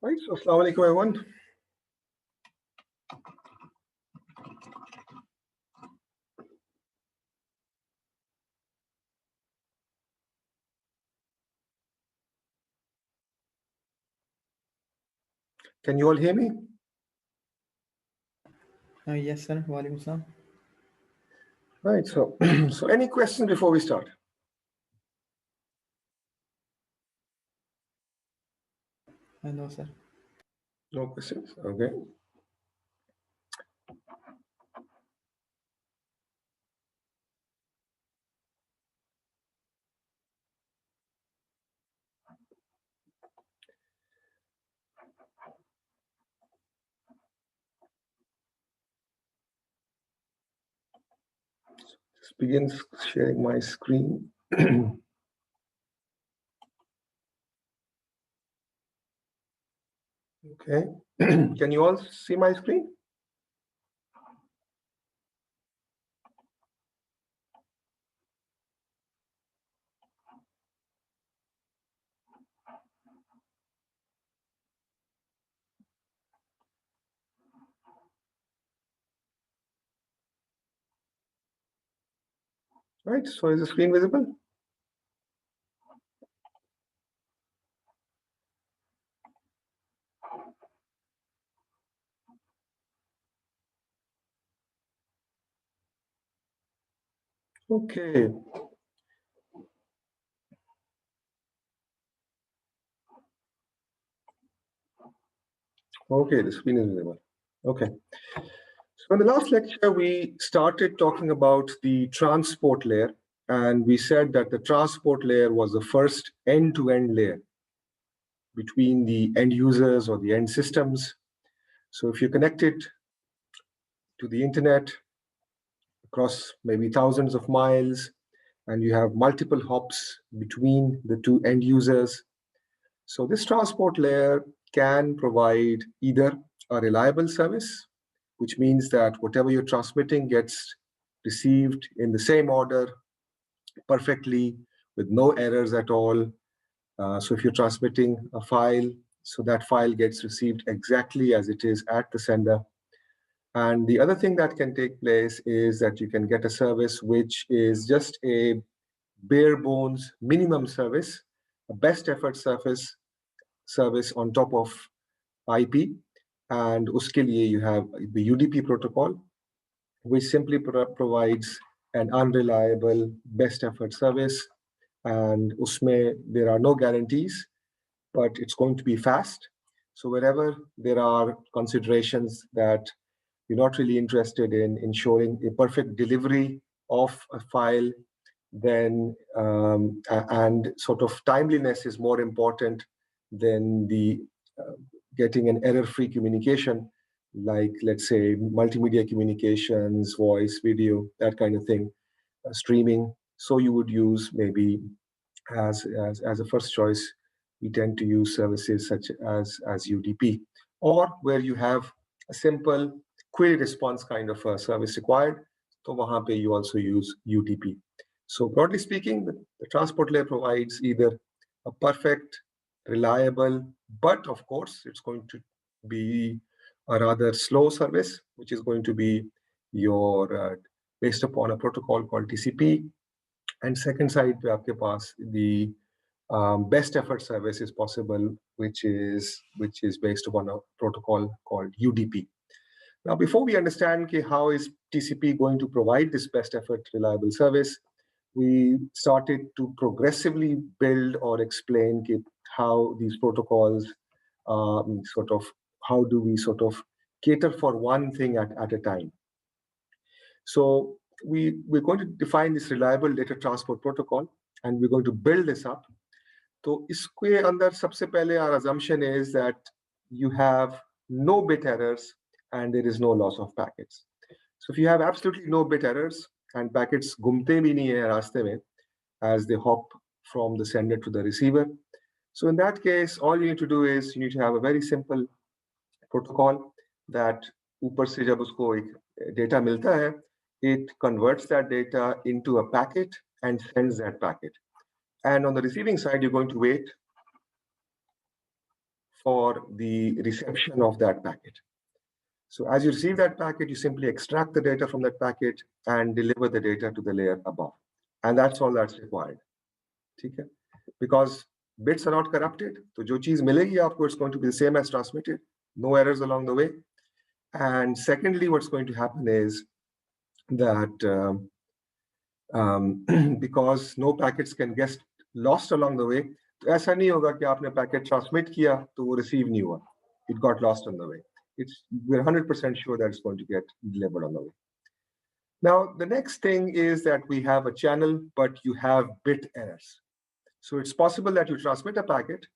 Right, so Assalamu alaikum everyone. Can you all hear me? Yes, sir. Walaikum salam. Right, so so any questions before we start? No, sir. No questions. Okay. Just begin sharing my screen. Okay. Can you all see my screen? Right, so is the screen visible? Okay. Okay, the screen is visible. Okay. So in the last lecture, we started talking about the transport layer, and we said that the transport layer was the first end-to-end layer between the end users or the end systems. So if you're connected to the internet across maybe thousands of miles, and you have multiple hops between the two end users, so this transport layer can provide either a reliable service, which means that whatever you're transmitting gets received in the same order perfectly with no errors at all. So if you're transmitting a file, so that file gets received exactly as it is at the sender. And the other thing that can take place is that you can get a service which is just a bare bones minimum service, a best effort service on top of IP. And uske liye you have the UDP protocol, which simply provides an unreliable best effort service. And usme there are no guarantees, but it's going to be fast. So wherever there are considerations that you're not really interested in ensuring a perfect delivery of a file, then and sort of timeliness is more important than the getting an error-free communication, like let's say multimedia communications, voice, video, that kind of thing, streaming. So you would use maybe as a first choice, we tend to use services such as UDP, or where you have a simple query response kind of a service required. So wahan pe you also use UDP. So broadly speaking, the transport layer provides either a perfect, reliable, but of course it's going to be a rather slow service, which is going to be your based upon a protocol called TCP. And second side पे आपके पास the best effort service is possible, which is based upon a protocol called UDP. Now, before we understand how is TCP going to provide this best effort reliable service, we started to progressively build or explain how these protocols sort of, how do we sort of cater for one thing at a time. So we're going to define this reliable data transport protocol, and we're going to build this up. So इसके अंदर सबसे पहले our assumption is that you have no bit errors and there is no loss of packets. So if you have absolutely no bit errors and packets घूमते भी नहीं है रास्ते में as they hop from the sender to the receiver. So in that case, all you need to do is you need to have a very simple protocol that ऊपर से जब उसको एक data मिलता है, it converts that data into a packet and sends that packet. And on the receiving side, you're going to wait for the reception of that packet. So as you receive that packet, you simply extract the data from that packet and deliver the data to the layer above. And that's all that's required. Okay? Because bits are not corrupted. So jo cheez milegi aapko, it's going to be the same as transmitted. No errors along the way. And secondly, what's going to happen is that because no packets can get lost along the way, तो ऐसा नहीं होगा कि आपने packet transmit किया तो वो receive नहीं हुआ. It got lost on the way. We're 100% sure that it's going to get delivered on the way. Now, the next thing is that we have a channel, but you have bit errors. So it's possible that you transmit a packet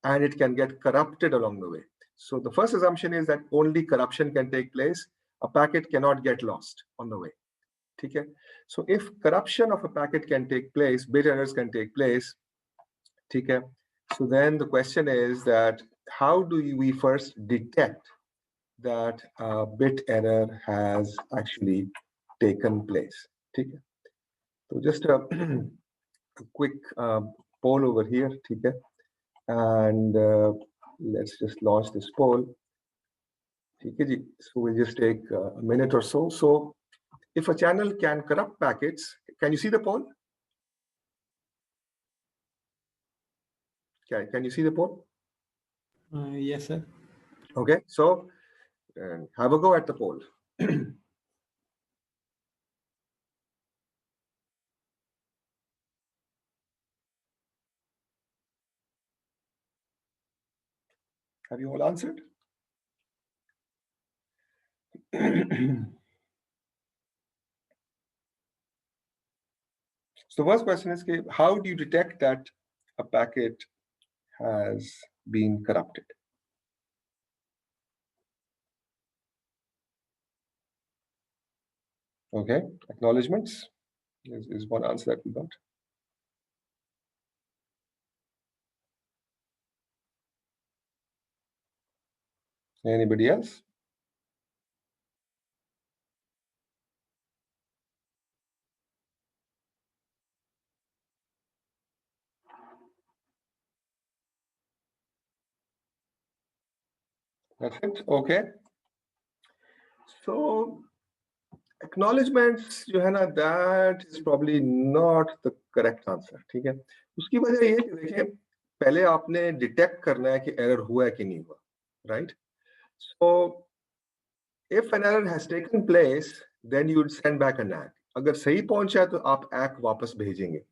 and it can get corrupted along the way. So the first assumption is that only corruption can take place. A packet cannot get lost on the way. Okay? So if corruption of a packet can take place, bit errors can take place. Okay? So then the question is that how do we first detect that a bit error has actually taken place? Okay? So just a quick poll over here. Okay? And let's just launch this poll. Okay? So we'll just take a minute or so. So if a channel can corrupt packets, can you see the poll? Okay, can you see the poll? Yes, sir. Okay, so have a go at the poll. Have you all answered? So the first question is, how do you detect that a packet has been corrupted? Okay, acknowledgements is one answer that we got. Anybody else? That's it. Okay. So acknowledgements, Johanna, that is probably not the correct answer. ठीक है? उसकी वजह ये कि देखिए पहले आपने detect करना है कि एरर हुआ है कि नहीं हुआ, right? So if an error has taken place, then you would send back an ACK. अगर सही पहुंचा है तो आप ACK वापस भेजेंगे.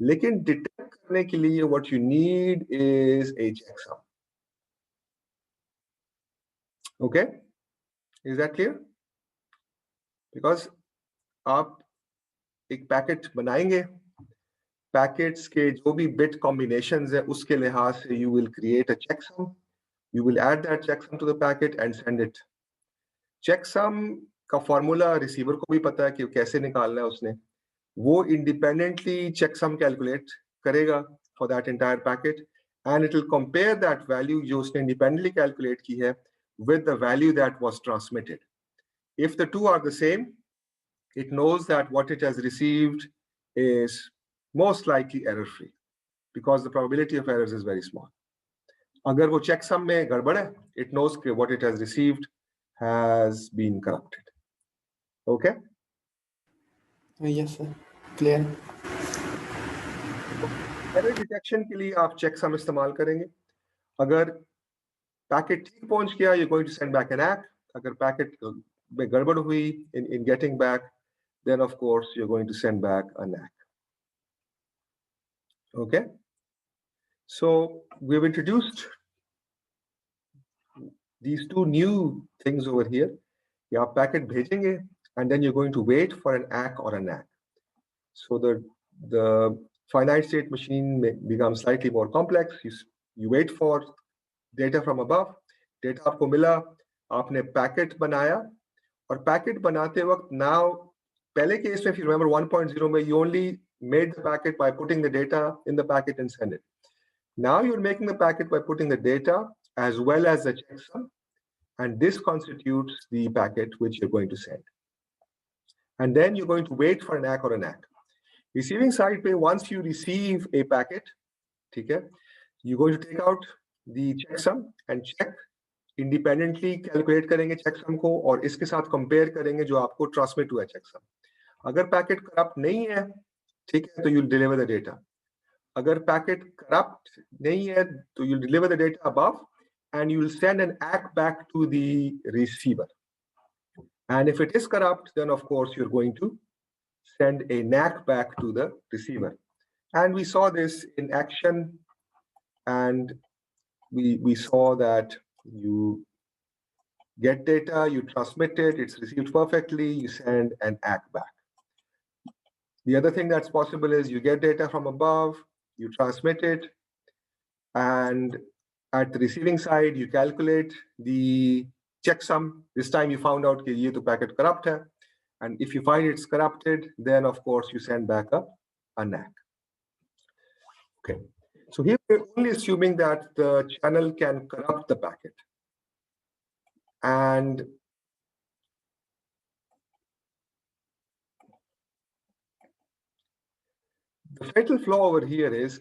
लेकिन डिटेक्ट करने के लिए what you need is a checksum. Okay? Is that clear? Because आप एक पैकेट बनाएंगे, पैकेट्स के जो भी बिट कॉम्बिनेशंस है उसके लिहाज से you will create a checksum. You will add that checksum to the packet and send it. Checksum का फॉर्मूला रिसीवर को भी पता है कि कैसे निकालना है उसने. वो independently checksum calculate करेगा for that entire packet and it will compare that value जो उसने independently calculate की है with the value that was transmitted. If the two are the same, it knows that what it has received is most likely error-free because the probability of errors is very small. अगर वो checksum में गड़बड़ है, it knows कि what it has received has been corrupted. Okay? Yes, sir. Clear. Error detection के लिए आप checksum इस्तेमाल करेंगे. अगर पैकेट ठीक पहुंच गया, you're going to send back an ACK. अगर पैकेट में गड़बड़ हुई in getting back, then of course you're going to send back an ACK. Okay? So we've introduced these two new things over here. You have packet भेजेंगे, and then you're going to wait for an ACK or an ACK. So the finite state machine becomes slightly more complex. You wait for data from above. Data आपको मिला, आपने packet बनाया, और packet बनाते वक्त now पहले case में if you remember 1.0 में you only made the packet by putting the data in the packet and send it. Now you're making the packet by putting the data as well as the checksum, and this constitutes the packet which you're going to send. And then you're going to wait for an ACK or an ACK. Receiving side pay, once you receive a packet, okay, you're going to take out the checksum and check independently calculate करेंगे checksum को और इसके साथ compare करेंगे जो आपको transmit हुआ है checksum. अगर पैकेट करप्ट नहीं है, ठीक है, तो you'll deliver the data. अगर पैकेट करप्ट नहीं है तो you'll deliver the data above and you'll send an ACK back to the receiver. And if it is corrupt, then of course you're going to send a NAC back to the receiver. And we saw this in action, and we saw that you get data, you transmit it, it's received perfectly, you send an ACK back. The other thing that's possible is you get data from above, you transmit it, and at the receiving side, you calculate the checksum. This time you found out that the packet corrupt hai. And if you find it's corrupted, then of course you send back a NAC. Okay. So here we're only assuming that the channel can corrupt the packet. And the fatal flaw over here is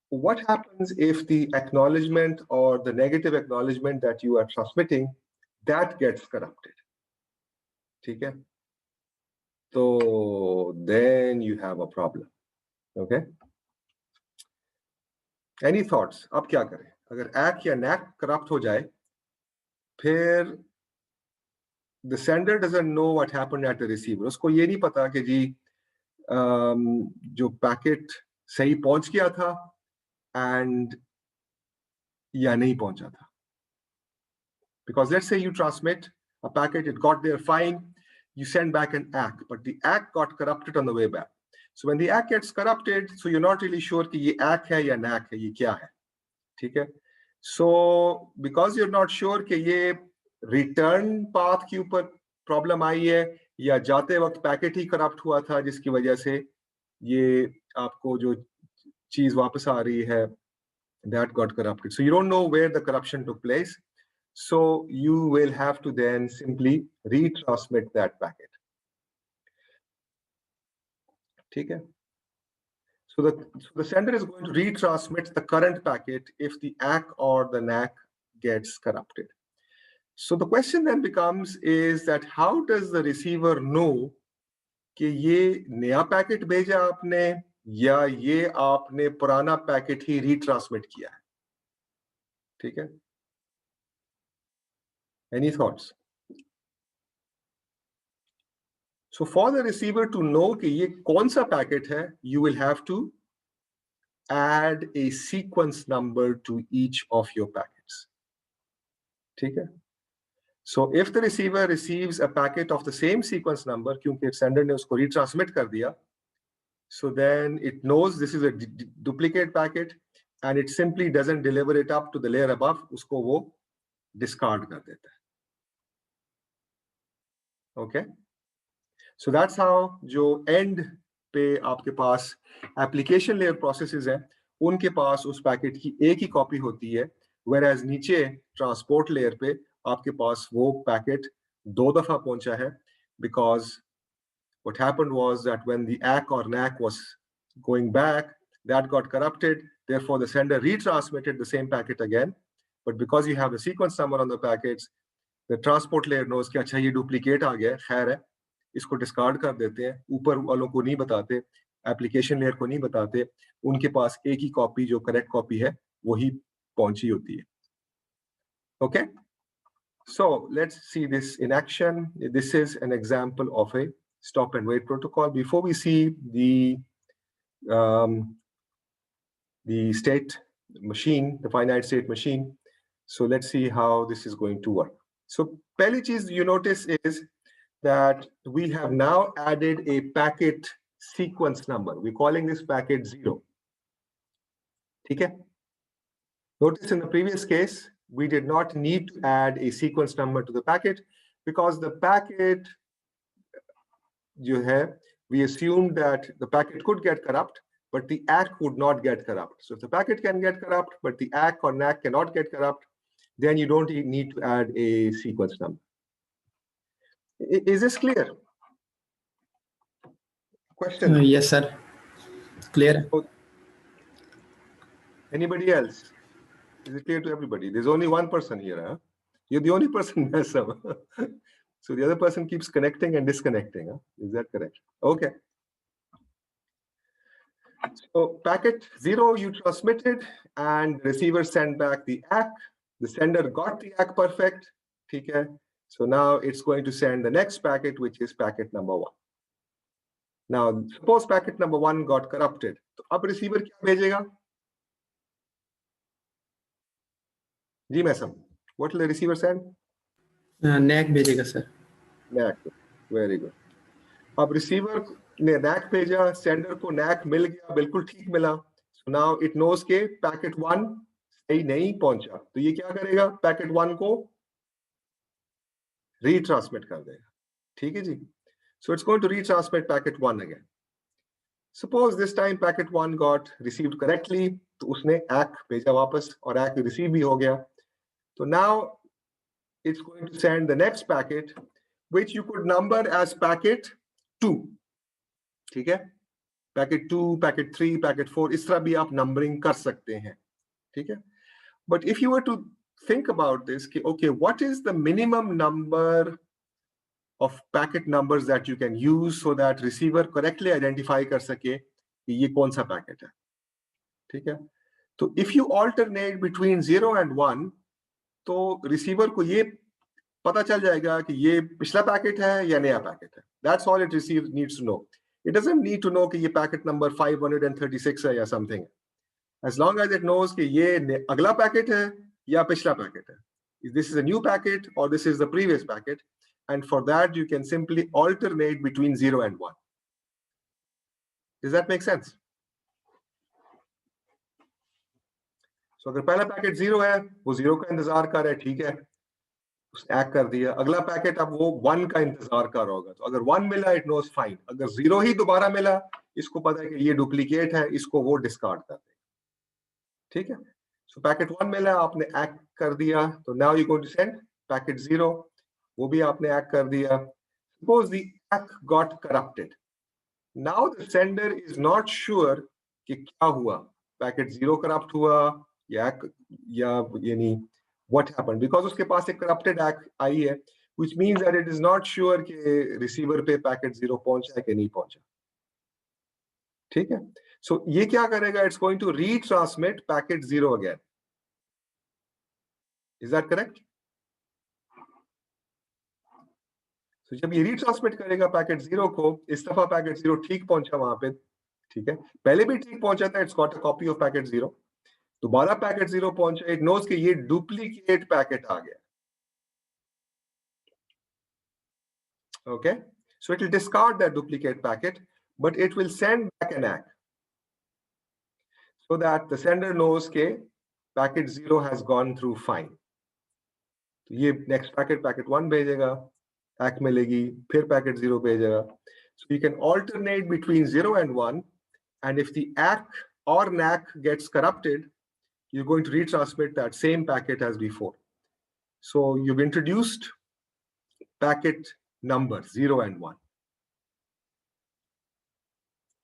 what happens if the acknowledgement or the negative acknowledgement that you are transmitting, that gets corrupted. Okay? So then you have a problem. Okay? Any thoughts? अब क्या करें? अगर ACK या NAC corrupt हो जाए, फिर the sender doesn't know what happened at the receiver. उसको ये नहीं पता कि जी जो पैकेट सही पहुंच गया था and या नहीं पहुंचा था. Because let's say you transmit a packet, it got there fine, you send back an ACK, but the ACK got corrupted on the way back. So when the ACK gets corrupted, so you're not really sure कि ये ACK है या NAC है, ये क्या है, ठीक है? So because you're not sure कि ये return path के ऊपर problem आई है या जाते वक्त पैकेट ही करप्ट हुआ था जिसकी वजह से ये आपको जो चीज वापस आ रही है that got corrupted. So you don't know where the corruption took place. So you will have to then simply retransmit that packet. Okay. So the sender is going to retransmit the current packet if the ACK or the NAC gets corrupted. So the question then becomes is that how does the receiver know कि ये नया packet भेजा आपने या ये आपने पुराना packet ही retransmit किया है? ठीक है? Any thoughts? So for the receiver to know कि ये कौन सा पैकेट है, you will have to add a sequence number to each of your packets. ठीक है? So if the receiver receives a packet of the same sequence number, क्योंकि sender ने उसको retransmit कर दिया, so then it knows this is a duplicate packet and it simply doesn't deliver it up to the layer above, उसको वो discard कर देता है. Okay? So that's how जो end पे आपके पास application layer processes हैं, उनके पास उस पैकेट की एक ही कॉपी होती है, whereas नीचे transport layer पे आपके पास वो पैकेट दो दफा पहुंचा है, because what happened was that when the ACK or NAC was going back, that got corrupted. Therefore, the sender retransmitted the same packet again. But because you have the sequence number on the packets, the transport layer knows कि अच्छा ये duplicate आ गया, खैर है, इसको discard कर देते हैं, ऊपर वालों को नहीं बताते, application layer को नहीं बताते, उनके पास एक ही copy जो correct copy है, वही पहुंची होती है. Okay? So let's see this in action. This is an example of a stop and wait protocol. Before we see the state machine, the finite state machine, so let's see how this is going to work. So pehli cheez you notice is that we have now added a packet sequence number. We're calling this packet 0. Okay? Notice in the previous case, we did not need to add a sequence number to the packet because the packet we assumed that the packet could get corrupt, but the ACK would not get corrupt. So if the packet can get corrupt, but the ACK or NAC cannot get corrupt, then you don't need to add a sequence number. Is this clear? Question? Yes, sir. Clear. Anybody else? Is it clear to everybody? There's only one person here, huh? You're the only person mess up. So the other person keeps connecting and disconnecting, huh? Is that correct? Okay. So packet 0 you transmitted and the receiver sent back the ACK. The sender got the ACK perfect. Okay. So now it's going to send the next packet, which is packet number 1. Now, suppose packet number 1 got corrupted. तो अब receiver क्या भेजेगा? जी मैसम, what will the receiver send? NAC भेजेगा sir. NAC. Very good. अब receiver ने NAC भेजा, sender को NAC मिल गया, बिल्कुल ठीक मिला. So now it knows के packet 1 सही नहीं पहुंचा. तो ये क्या करेगा? Packet 1 को retransmit कर देगा. ठीक है जी? So it's going to retransmit packet 1 again. Suppose this time packet 1 got received correctly, तो उसने ACK भेजा वापस और ACK receive भी हो गया. So now it's going to send the next packet, which you could number as packet 2. ठीक है? Packet 2, packet 3, packet 4, इस तरह भी आप numbering कर सकते हैं. ठीक है? But if you were to think about this, okay, what is the minimum number of packet numbers that you can use so that receiver correctly identify कर सके कि ये कौन सा packet है. ठीक है? तो if you alternate between 0 and 1, तो receiver को ये पता चल जाएगा कि ये पिछला पैकेट है या नया पैकेट है. That's all it receives needs to know. It doesn't need to know कि ये पैकेट नंबर 536 है या something. As long as it knows कि ये अगला पैकेट है या पिछला पैकेट है. This is a new packet or this is the previous packet. And for that, you can simply alternate between 0 and 1. Does that make sense? So अगर पहला packet 0 है, वो 0 का इंतजार कर रहा है, ठीक है, उसने ACK कर दिया. अगला पैकेट अब वो 1 का इंतजार कर रहा होगा. तो अगर 1 मिला, it knows fine. अगर 0 ही दोबारा मिला, इसको पता है कि ये डुप्लीकेट है, इसको वो डिस्कार्ड कर देगा. ठीक है? So पैकेट 1 मिला, आपने ACK कर दिया, तो now you going to send packet 0. वो भी आपने ACK कर दिया. Suppose the ACK got corrupted. Now the sender is not sure कि क्या हुआ. पैकेट 0 corrupt हुआ या यानी what happened, because उसके पास एक corrupted ACK आई है, which means that it is not sure कि receiver पे पैकेट 0 पहुंचा है कि नहीं पहुंचा. ठीक है? So ये क्या करेगा? It's going to retransmit packet 0 again. Is that correct? तो जब ये retransmit करेगा पैकेट 0 को, इस दफा पैकेट 0 ठीक पहुंचा वहां पे. ठीक है? पहले भी ठीक पहुंचा था. It's got a copy of packet 0. दोबारा पैकेट 0 पहुंचा. It knows कि ये डुप्लीकेट पैकेट आ गया. Okay? So it will discard that duplicate packet, but it will send back an ACK so that the sender knows कि packet 0 has gone through fine. तो ये next packet 1 भेजेगा, ACK मिलेगी, फिर packet 0 भेजेगा. So you can alternate between 0 and 1, and if the ACK or NAC gets corrupted, you're going to retransmit that same packet as before. So you've introduced packet numbers 0 and 1.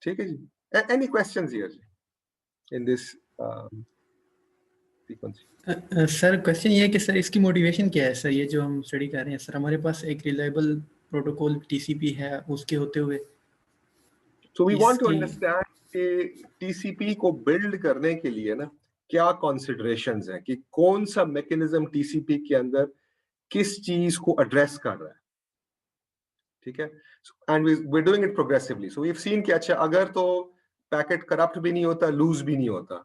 ठीक है जी? Any questions here in this sequence? Sir question ये है कि sir इसकी motivation क्या है sir, ये जो हम स्टडी कर रहे हैं सर, हमारे पास एक रिलायबल प्रोटोकॉल TCP है उसके होते हुए. So we want to understand कि TCP को बिल्ड करने के लिए ना क्या considerations हैं, कि कौन सा मैकेनिज्म TCP के अंदर किस चीज को एड्रेस कर रहा है. ठीक है? And we're doing it progressively. So we've seen कि अच्छा अगर तो पैकेट करप्ट भी नहीं होता, लूज भी नहीं होता,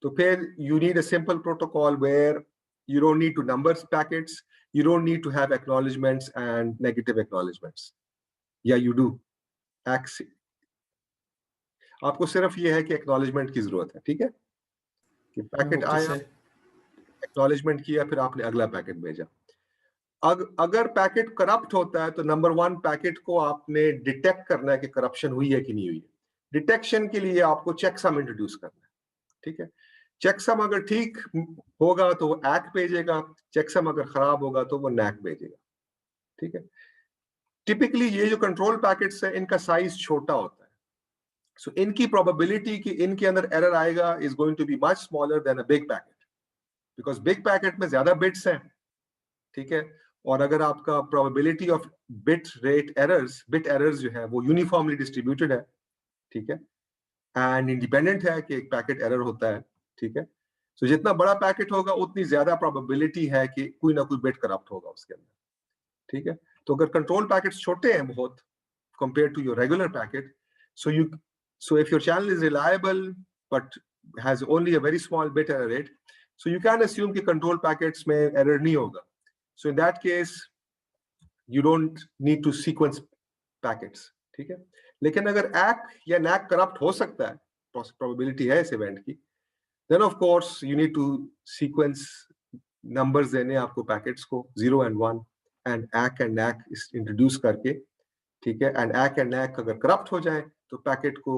तो फिर you need a simple protocol where you don't need to number packets, you don't need to have acknowledgements and negative acknowledgements. Yeah, you do. आपको सिर्फ ये है कि acknowledgement की जरूरत है. ठीक है? कि पैकेट आया, acknowledgement किया, फिर आपने अगला पैकेट भेजा. अगर पैकेट करप्ट होता है तो नंबर 1 पैकेट को आपने डिटेक्ट करना है कि करप्शन हुई है कि नहीं हुई है. डिटेक्शन के लिए आपको चेकसम इंट्रोड्यूस करना है. ठीक है? चेकसम अगर ठीक होगा तो वो ACK भेजेगा, चेकसम अगर खराब होगा तो वो NAC भेजेगा. ठीक है? टिपिकली ये जो कंट्रोल पैकेट्स है इनका साइज छोटा होता है, सो इनकी प्रोबेबिलिटी कि इनके अंदर एरर आएगा is going to be much smaller than a big packet. Because big packet में ज्यादा बिट्स हैं, ठीक है, और अगर आपका प्रोबेबिलिटी ऑफ बिट एरर्स जो है वो यूनिफॉर्मली डिस्ट्रीब्यूटेड है, ठीक है, एंड इंडिपेंडेंट है कि एक पैकेट एरर होता है, ठीक है। सो जितना बड़ा पैकेट होगा उतनी ज्यादा प्रोबेबिलिटी है कि कोई ना कोई बिट करप्ट होगा उसके अंदर, ठीक है। तो अगर कंट्रोल पैकेट्स छोटे हैं बहुत compared to your regular packet, so if your channel is reliable but has only a very small bit error rate, so you can assume कि control packets में error नहीं होगा. So in that case you don't need to sequence packets, ठीक है। लेकिन अगर ACK या NACK corrupt हो सकता है, probability है इस event की, then of course you need to sequence numbers देने आपको packets को 0 and 1 and ACK and NACK introduce करके, ठीक है, एंड ACK एंड NACK अगर करप्ट हो जाए तो पैकेट को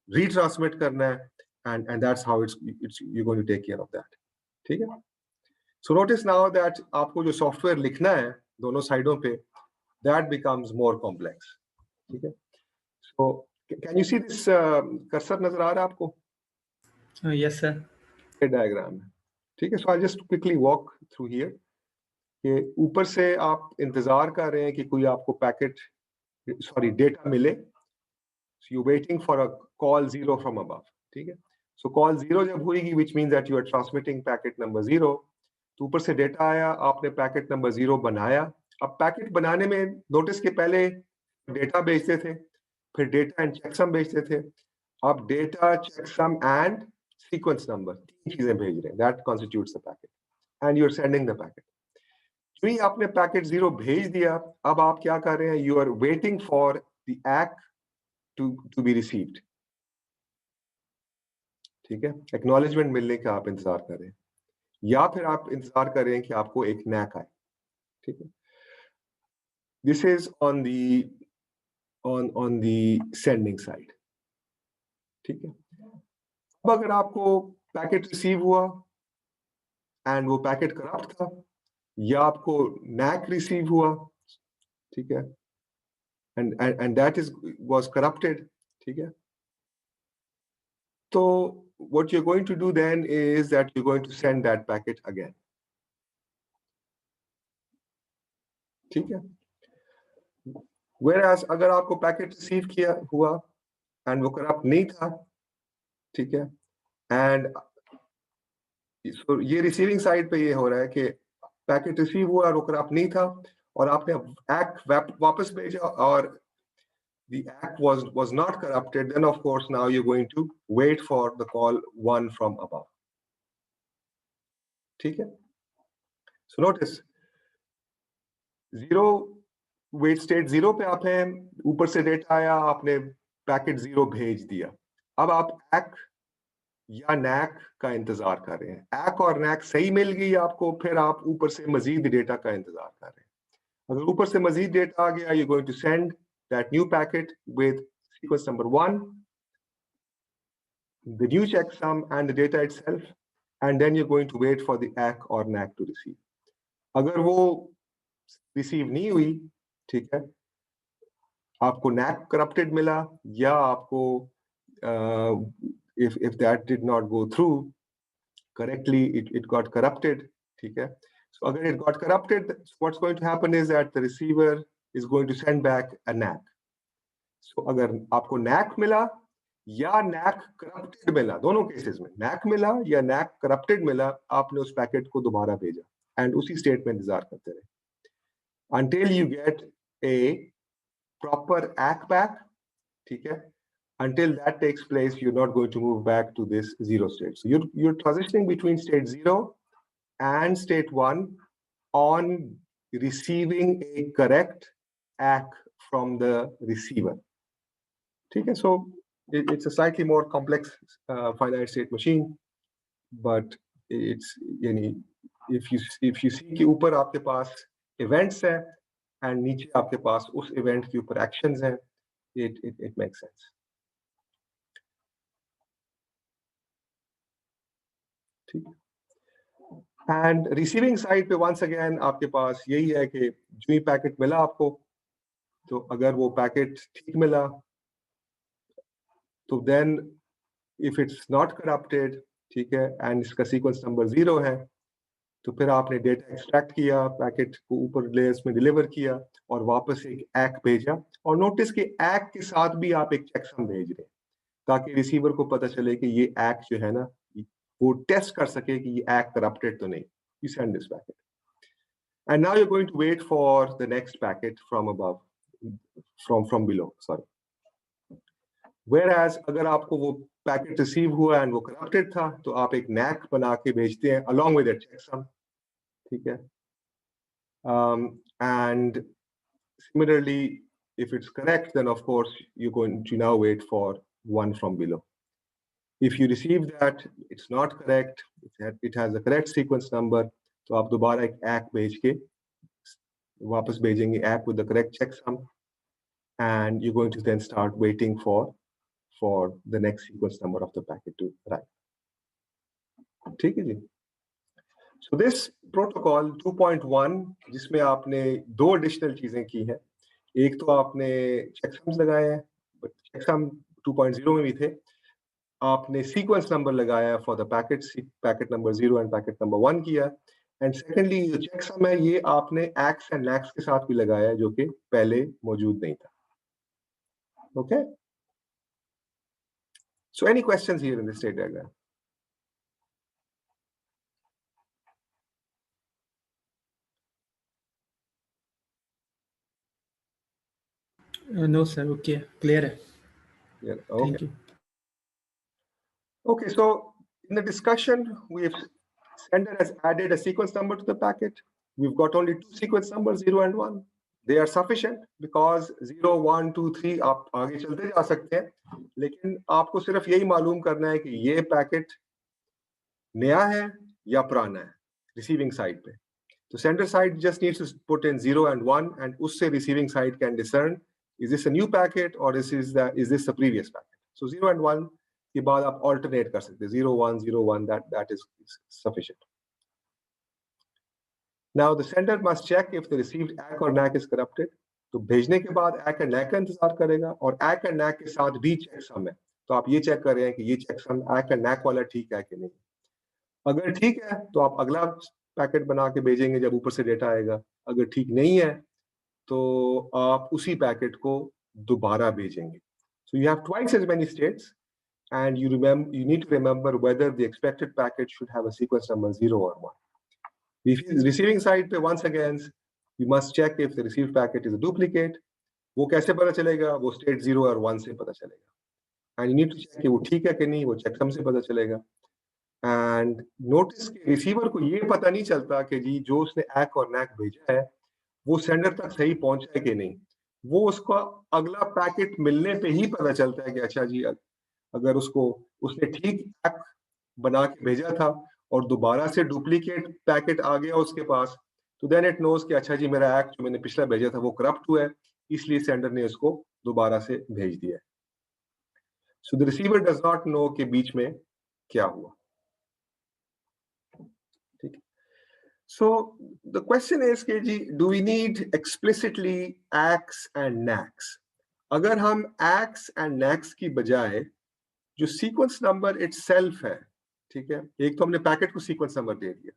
रीट्रांसमिट करना है, and that's how it's you going to take care of that, ठीक है। सो नोटिस नाउ दैट आपको जो सॉफ्टवेयर लिखना है दोनों साइडों पे, दैट बिकम्स मोर कॉम्प्लेक्स, ठीक है। So can you see this cursor नजर आ रहा है आपको? Yes sir. डायग्राम है, ठीक है। So I just quickly walk through here कि ऊपर से आप इंतजार कर रहे हैं कि कोई आपको पैकेट डेटा मिले, so you're waiting for a call 0 from above, ठीक है। so call 0 जब हुई, which means that you are transmitting packet number 0, तो ऊपर से डेटा आया, आपने पैकेट नंबर 0 बनाया। अब पैकेट बनाने में नोटिस के पहले डेटा भेजते थे, फिर डेटा एंड चेकसम भेजते थे, अब data, checksum and sequence number, तीन चीजें भेज रहे हैं, that constitutes the packet and you are sending the packet. जो आपने पैकेट 0 भेज दिया, अब आप क्या कर रहे हैं, you are waiting for the ACK to be received, ठीक है। एक्नॉलेजमेंट मिलने का आप इंतजार कर रहे हैं, या फिर आप इंतजार कर रहे हैं कि आपको एक NACK आए, ठीक है। This is on the sending side, ठीक है। अब अगर आपको पैकेट रिसीव हुआ एंड वो पैकेट करप्ट था, या आपको NACK रिसीव हुआ, ठीक है, एंड दैट वाज करप्टेड, ठीक है, तो what you're going to do then is that you're going to send that packet again, ठीक है। whereas अगर आपको पैकेट रिसीव किया हुआ एंड वो करप्ट नहीं था, ठीक है, एंड so ये रिसीविंग साइड पे ये हो रहा है कि पैकेट रिसीव हुआ और वो करप्ट नहीं था, और आपने ACK वापस भेजा और the ACK was not corrupted, then of course now you're going to wait for the call 1 from above, ठीक है। so notice 0 वेट स्टेट 0 पे आप हैं, ऊपर से डेटा आया, आपने पैकेट 0 भेज दिया, अब आप ACK या NACK का इंतजार कर रहे हैं। ACK और NACK सही मिल गई आपको, फिर आप ऊपर से मजीद डेटा का इंतजार कर रहे हैं। अगर ऊपर से मजीद डेटा आ गया, you're going to send that new packet with sequence number 1, the new checksum and the data itself, and then you're going to wait for the ACK or NACK to receive. अगर वो receive नहीं हुई, ठीक है, आपको NACK corrupted मिला, या आपको if that did not go through correctly, it got corrupted, ठीक है। So अगर it got corrupted, what's going to happen is that the receiver is going to send back a NACK. So अगर आपको NACK मिला या NACK corrupted मिला, दोनों cases में NACK मिला या NACK corrupted मिला, आपने उस पैकेट को दोबारा भेजा एंड उसी स्टेट में इंतजार करते रहे until you get a proper ACK back, ठीक है। Until that takes place, you're not going to move back to this 0 state. So you're transitioning between state 0 and state 1 on receiving a correct ACK from the receiver. Okay, so it's a slightly more complex finite state machine, but it's if you see कि ऊपर आपके पास events हैं and नीचे आपके पास उस event के ऊपर actions हैं, it makes sense. ठीक, एंड रिसीविंग साइड पे वंस अगेन आपके पास यही है कि जो ही पैकेट मिला आपको, तो अगर वो पैकेट ठीक मिला, तो then if it's not corrupted, ठीक है, एंड इसका सीक्वेंस नंबर 0 है, तो फिर आपने डेटा एक्सट्रैक्ट किया, पैकेट को ऊपर लेयर्स में डिलीवर किया और वापस एक ACK भेजा, और नोटिस कि ACK के साथ भी आप एक चेकसम भेज रहे हैं ताकि रिसीवर को पता चले कि ये ACK जो है ना, वो टेस्ट कर सके कि ये ACK करप्टेड तो नहीं. You send this packet. And now you're going to wait for the next packet from above, from below, sorry. Whereas अगर आपको वो पैकेट रिसीव हुआ एंड वो करप्टेड था, तो आप एक NAC बना के भेजते हैं along with a checksum, ठीक है. And similarly, if it's correct, then of course you're going to now wait for one from below. If you receive that, it's not correct, it has a correct sequence number, तो आप दोबारा एक ACK भेज के वापस भेजेंगे ACK with the correct checksum, and you're going to then start waiting for the next sequence number of the packet to arrive. ठीक है जी. So this protocol 2.1, जिसमें आपने दो additional चीजें की हैं. एक तो आपने checksums लगाए हैं, but checksum 2.0 में भी थे. आपने sequence number लगाया for the packets, packet number 0 and packet number 1 किया. And secondly, जो checksum है, ये आपने ACKs and NACKs के साथ भी लगाया है, जो कि पहले मौजूद नहीं था. Okay? So any questions here in this state diagram? No sir, okay, clear है. Yeah, okay. Thank you. Okay, so in the discussion, sender has added a sequence number to the packet. We've got only two sequence numbers, 0 and 1. They are sufficient because 0, 1, 2, 3 आप आगे चलते जा सकते हैं, लेकिन आपको सिर्फ यही मालूम करना है कि ये पैकेट नया है या पुराना है रिसीविंग साइड पे. तो sender side just needs to put in 0 and 1, and उससे receiving side can discern is this a new packet or is this a previous packet. So 0 and 1 के बाद आप alternate कर सकते हैं, 0, 1, 0, 1, that is sufficient. Now the sender must check if the received ACK or NACK is corrupted. तो भेजने के बाद ACK and NACK का इंतजार करेगा, और ACK and NACK के साथ भी checksum है, तो आप ये चेक कर रहे हैं कि ये checksum ACK and NACK वाला ठीक है कि नहीं. अगर ठीक है तो आप अगला पैकेट बना के भेजेंगे जब ऊपर से डेटा आएगा. अगर ठीक नहीं है तो आप उसी पैकेट को दोबारा भेजेंगे. So you have twice as many states, and you need to remember whether the expected packet should have a sequence number 0 or 1. If it's receiving side पे once again, you must check if the received packet is a duplicate. वो कैसे पता चलेगा? वो state 0 और 1 से पता चलेगा. And you need to check कि वो ठीक है कि नहीं, वो checksum से पता चलेगा. And notice कि रिसीवर को ये पता नहीं चलता कि जी जो उसने ACK और NACK भेजा है वो सेंडर तक सही पहुंचा है कि नहीं. वो उसका अगला पैकेट मिलने पे ही पता चलता है कि अच्छा जी, अगर उसने ठीक ACK बना के भेजा था और दोबारा से डुप्लीकेट पैकेट आ गया उसके पास, तो देन इट नोज कि अच्छा जी मेरा ACK जो मैंने पिछला भेजा था वो करप्ट हुआ है, इसलिए सेंडर ने उसको दोबारा से भेज दिया. So the receiver does not know कि बीच में क्या हुआ. ठीक है. So the question is कि जी, do we need explicitly ACKs and NACKs? अगर हम ACKs and NACKs की बजाय जो सीक्वेंस नंबर itself है, ठीक है, एक तो हमने पैकेट को सीक्वेंस नंबर दे दिया,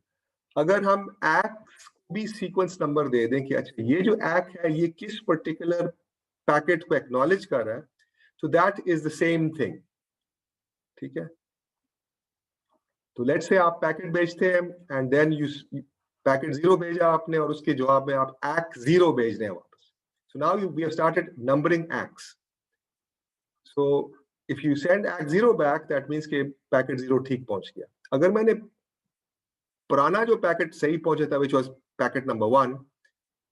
अगर हम ACKs को भी सीक्वेंस नंबर दे दें कि अच्छा ये जो ACK है ये किस पर्टिकुलर पैकेट को एक्नॉलेज कर रहा है, so that is the same thing. ठीक है. तो लेट्स से आप पैकेट भेजते हैं एंड देन यू पैकेट 0 भेजा आपने और उसके जवाब में आप ACK 0 भेज रहे हैं वापस. So now we have started numbering ACKs. So if you send ACK 0 back, that means कि पैकेट 0 ठीक पहुंच गया. अगर मैंने पुराना जो पैकेट सही पहुंचा था, which was पैकेट नंबर 1,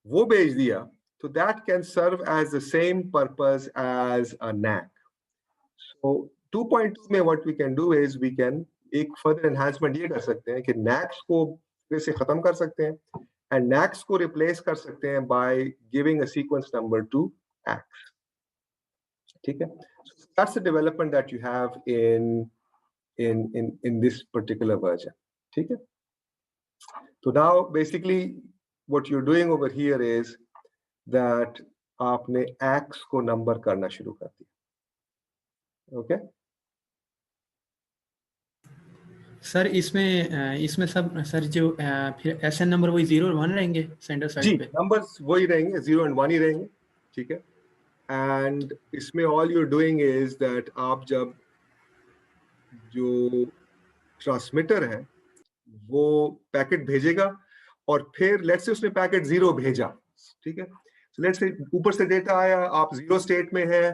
वो भेज दिया, तो that can serve as the same purpose as a NACK. So 2.2 में what we can do is we can एक further enhancement ये कर सकते हैं कि NACKs को फिर से खत्म कर सकते हैं and NACKs को replace कर सकते हैं by giving a sequence number to ACKs. ठीक है. So that's the development that you have in this particular version. ठीक है. So now basically what you're doing over here is that आपने ACKs को number करना शुरू कर दिया. Okay. सर इसमें सब सर जो फिर SN नंबर वही 0 और 1 रहेंगे सेंटर जी, साइड पे। नंबर्स वही रहेंगे, 0 एंड 1 ही रहेंगे, ठीक है। एंड इसमें all you doing is that आप जब जो ट्रांसमीटर है वो पैकेट भेजेगा और फिर लेट्स से उसने पैकेट 0 भेजा, ठीक है। सो लेट्स से ऊपर से डेटा आया, आप 0 स्टेट में है,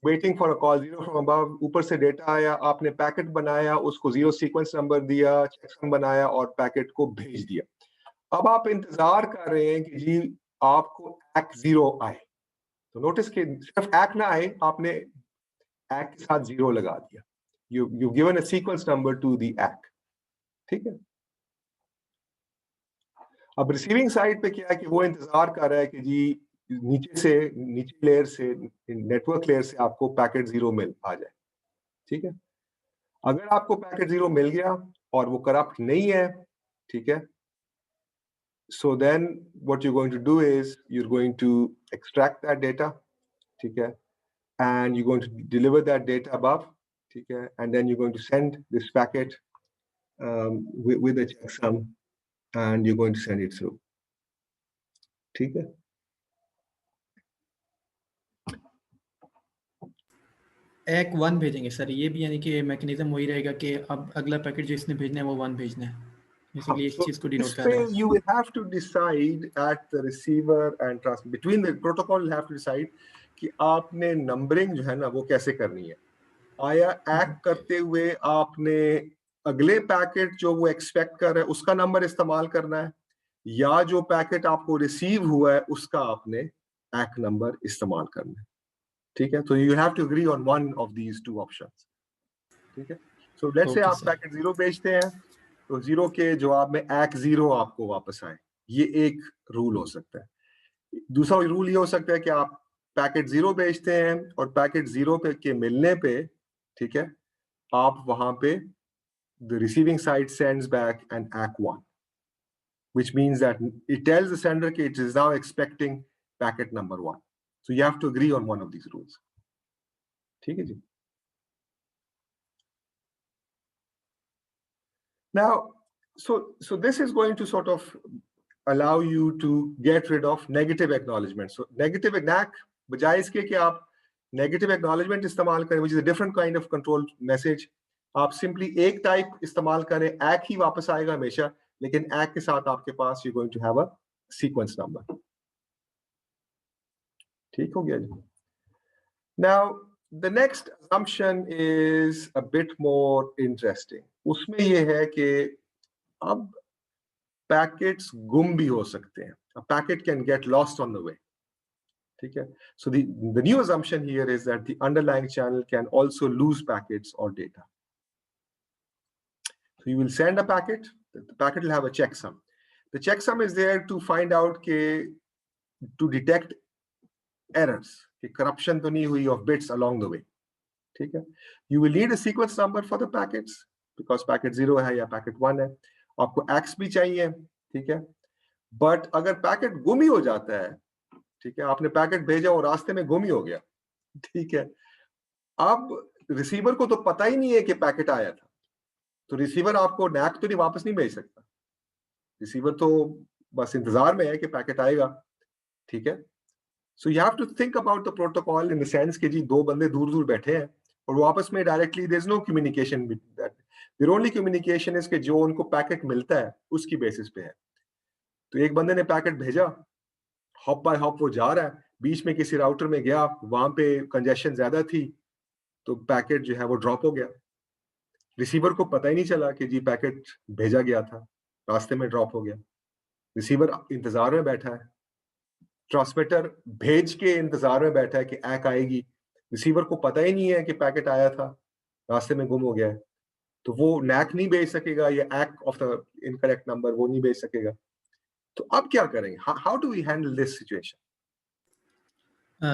waiting for a call 0 from above, ऊपर से डेटा आया, आपने पैकेट बनाया, उसको 0 सीक्वेंस नंबर दिया, चेकसम बनाया और पैकेट को भेज दिया। अब आप इंतजार कर रहे हैं कि जी आपको एक्ट 0 आए, तो नोटिस कि सिर्फ एक्ट ना आए, आपने एक्ट के साथ 0 लगा दिया, you given a sequence number two the act, ठीक है। अब रिसीविंग साइड पे क्या है कि वो इंतजार कर रहा है कि जी नीचे लेयर से, नेटवर्क लेयर से आपको पैकेट 0 मिल आ जाए, ठीक है। अगर आपको पैकेट 0 मिल गया और वो करप्ट नहीं है, ठीक है, so then what you're going to do is you're going to extract that data, ठीक है, and you're going to deliver that data above, ठीक है, and then you're going to send this packet with a checksum and you're going to send it through, ठीक है। एक 1 भेजेंगे sir, ये भी यानी कि मैकेनिज्म वही रहेगा कि अब अगला पैकेट जो इसने भेजना है वो 1 भेजना है, बेसिकली इस So चीज़ को this डिनोट कर way रहा है। you will have to decide at the receiver and transmit between the protocol, you have to decide कि आपने नंबरिंग जो है ना वो कैसे करनी है। आया एक्ट करते हुए आपने अगले पैकेट जो वो एक्सपेक्ट कर रहा है उसका नंबर इस्तेमाल करना है, या जो पैकेट आपको रिसीव हुआ है उसका आपने एक्ट नंबर इस्तेमाल करना है, ठीक है। तो you have to agree on one of these two options, ठीक है। सो लेट्स से ओके आप सर। पैकेट 0 भेजते हैं, तो 0 के जवाब में एक्ट 0 आपको वापस आए, ये एक रूल हो सकता है। दूसरा रूल ये हो सकता है कि आप पैकेट 0 भेजते हैं और पैकेट 0 पे के मिलने पे, ठीक है, आप वहां पे the receiving side sends back an ACK1, which means that it tells the sender that it is now expecting packet number 1. So you have to agree on one of these rules. ठीक है जी। Now, so this is going to sort of allow you to get rid of negative acknowledgement. So negative ACK बजाय इसके कि आप negative acknowledgement इस्तेमाल करें, which is a different kind of control message, आप simply एक टाइप इस्तेमाल करें, ACK ही वापस आएगा हमेशा, लेकिन ACK के साथ आपके पास you're going to have a sequence number. ठीक हो गया जी। Now the next assumption is a bit more interesting. उसमें ये है कि अब पैकेट्स गुम भी हो सकते हैं, a packet can get lost on the way, ठीक है। So the new assumption here is that the underlying channel can also lose packets or data. So you will send a packet, the packet will have a checksum. The checksum is there to find out to detect errors, कि corruption तो नहीं हुई of bits along the way, ठीक है। You will need a sequence number for the packets because packet 0 है या packet 1 है, आपको X भी चाहिए, ठीक है। बट अगर पैकेट गुम ही हो जाता है, ठीक है, आपने पैकेट भेजा और रास्ते में गुम ही हो गया, ठीक है, अब रिसीवर को तो पता ही नहीं है कि पैकेट आया था, तो रिसीवर आपको नैक तो नहीं वापस नहीं भेज सकता, रिसीवर तो बस इंतजार में है कि पैकेट आएगा, ठीक है। So you have to think about the protocol in the sense कि जी दो बंदे दूर दूर बैठे हैं और वो आपस में directly there is no communication with that, there only communication is कि जो उनको पैकेट मिलता है उसकी बेसिस पे है। तो एक बंदे ने पैकेट भेजा, हॉप बाय हॉप वो जा रहा है, बीच में किसी राउटर में गया, वहां पे कंजेशन ज्यादा थी, तो पैकेट जो है वो ड्रॉप हो गया, रिसीवर को पता ही नहीं चला कि जी पैकेट भेजा गया था, रास्ते में ड्रॉप हो गया, रिसीवर इंतजार में बैठा है, ट्रांसमीटर भेज के इंतजार में बैठा है कि ऐक आएगी, रिसीवर को पता ही नहीं है कि पैकेट आया था, रास्ते में गुम हो गया है, तो वो नैक नहीं भेज सकेगा, या ऐक ऑफ द इनकरेक्ट नंबर वो नहीं भेज सकेगा। तो अब क्या करेंगे, how do we handle this situation?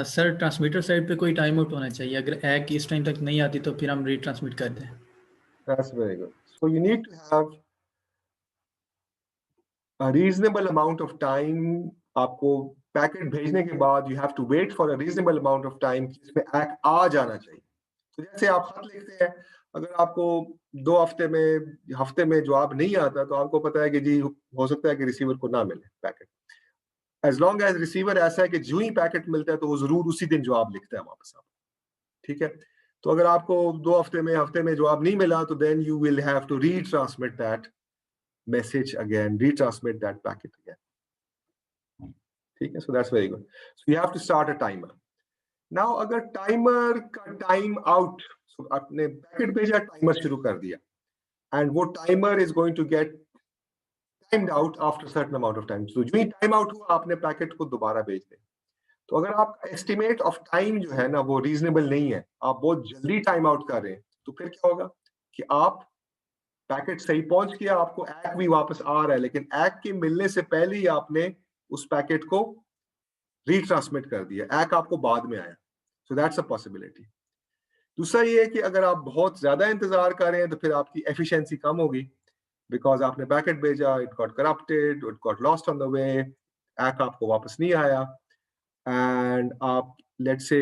Sir transmitter side पे कोई टाइम आउट होना चाहिए, अगर एक इस टाइम तक नहीं आती तो फिर हम रीट्रांसमिट कर दें। That's very good. So you need to have a reasonable amount of time, आपको पैकेट भेजने के बाद you have to wait for a reasonable amount of time जिसमें ऐक आ जाना चाहिए। तो जैसे आप खत लिखते हैं, अगर आपको 2 हफ्ते में जवाब नहीं आता, तो आपको पता है कि जी हो सकता है कि रिसीवर को ना मिले पैकेट। एज लॉन्ग एज रिसीवर ऐसा है कि जो ही पैकेट मिलता है तो वो जरूर उसी दिन जवाब लिखता है वापस आप, ठीक है। तो अगर आपको 2 हफ्ते में जवाब नहीं मिला, तो then you will have to retransmit that message again, retransmit that packet again, ठीक है। So that's very good. So you have to start a timer. Now अगर टाइमर का टाइम आउट, आपने पैकेट भेजा, टाइमर शुरू कर दिया, एंड वो timer is going to get timed out after certain amount of time. तो जो ही टाइम आउट हुआ, आपने पैकेट को दोबारा भेज दें। तो अगर आपका एस्टिमेट ऑफ टाइम जो है ना वो रीजनेबल नहीं है, आप बहुत जल्दी टाइम आउट कर रहे हैं, तो फिर क्या होगा कि आप पैकेट सही पहुंच गया, आपको एक्ट भी वापस आ रहा है, लेकिन एक्ट के मिलने से पहले ही आपने उस पैकेट को रीट्रांसमिट कर दिया, एक्ट आपको बाद में आया। So that's a possibility. दूसरा ये है कि अगर आप बहुत ज्यादा इंतजार कर रहे हैं, तो फिर आपकी एफिशिएंसी कम होगी, बिकॉज आपने पैकेट भेजा, it got corrupted, it got lost on the way, act आपको वापस नहीं आया, and let's say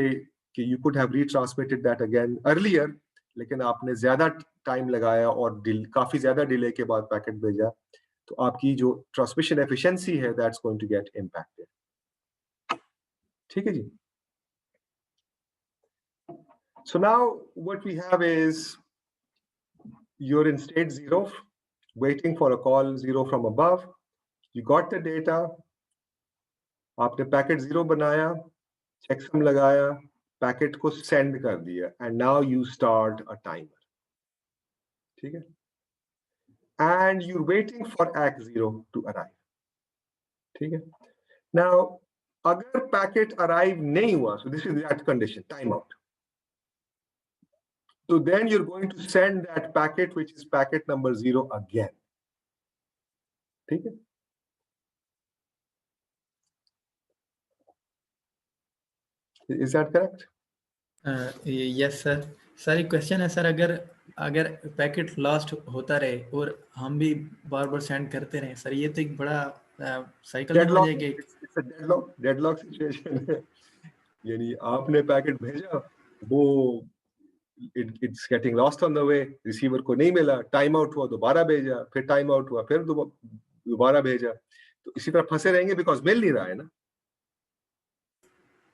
कि you could have retransmitted that again earlier, लेकिन आपने ज्यादा टाइम लगाया और काफी ज्यादा डिले के बाद पैकेट भेजा, तो आपकी जो ट्रांसमिशन एफिशिएंसी है that's going to get impacted, ठीक है जी। So now what we have is you're in state 0, waiting for a call 0 from above, you got the data, आपने पैकेट 0 बनाया, चेकसम लगाया, पैकेट को सेंड कर दिया, and now you start a timer, ठीक है। एंड यू वेटिंग फॉर एक्ट 0 to arrive, ठीक है। नाउ अगर पैकेट अराइव नहीं हुआ, so this is that condition, time out, तो then you are going to send that packet which is packet number 0 again, ठीक है। Is that correct? Yes sir. Sir एक question है सर, अगर अगर पैकेट लॉस्ट होता रहे और हम भी बार बार सेंड करते रहे सर, ये तो एक बड़ा साइकिल नहीं हो जाएगा? इट्स अ डेडलॉक सिचुएशन है। यानी आपने पैकेट भेजा, वो it's getting lost on the way, receiver को नहीं मिला, टाइम आउट हुआ, दोबारा भेजा, फिर टाइम आउट हुआ, फिर दोबारा भेजा, तो इसी तरह फंसे रहेंगे बिकॉज मिल नहीं रहा है ना।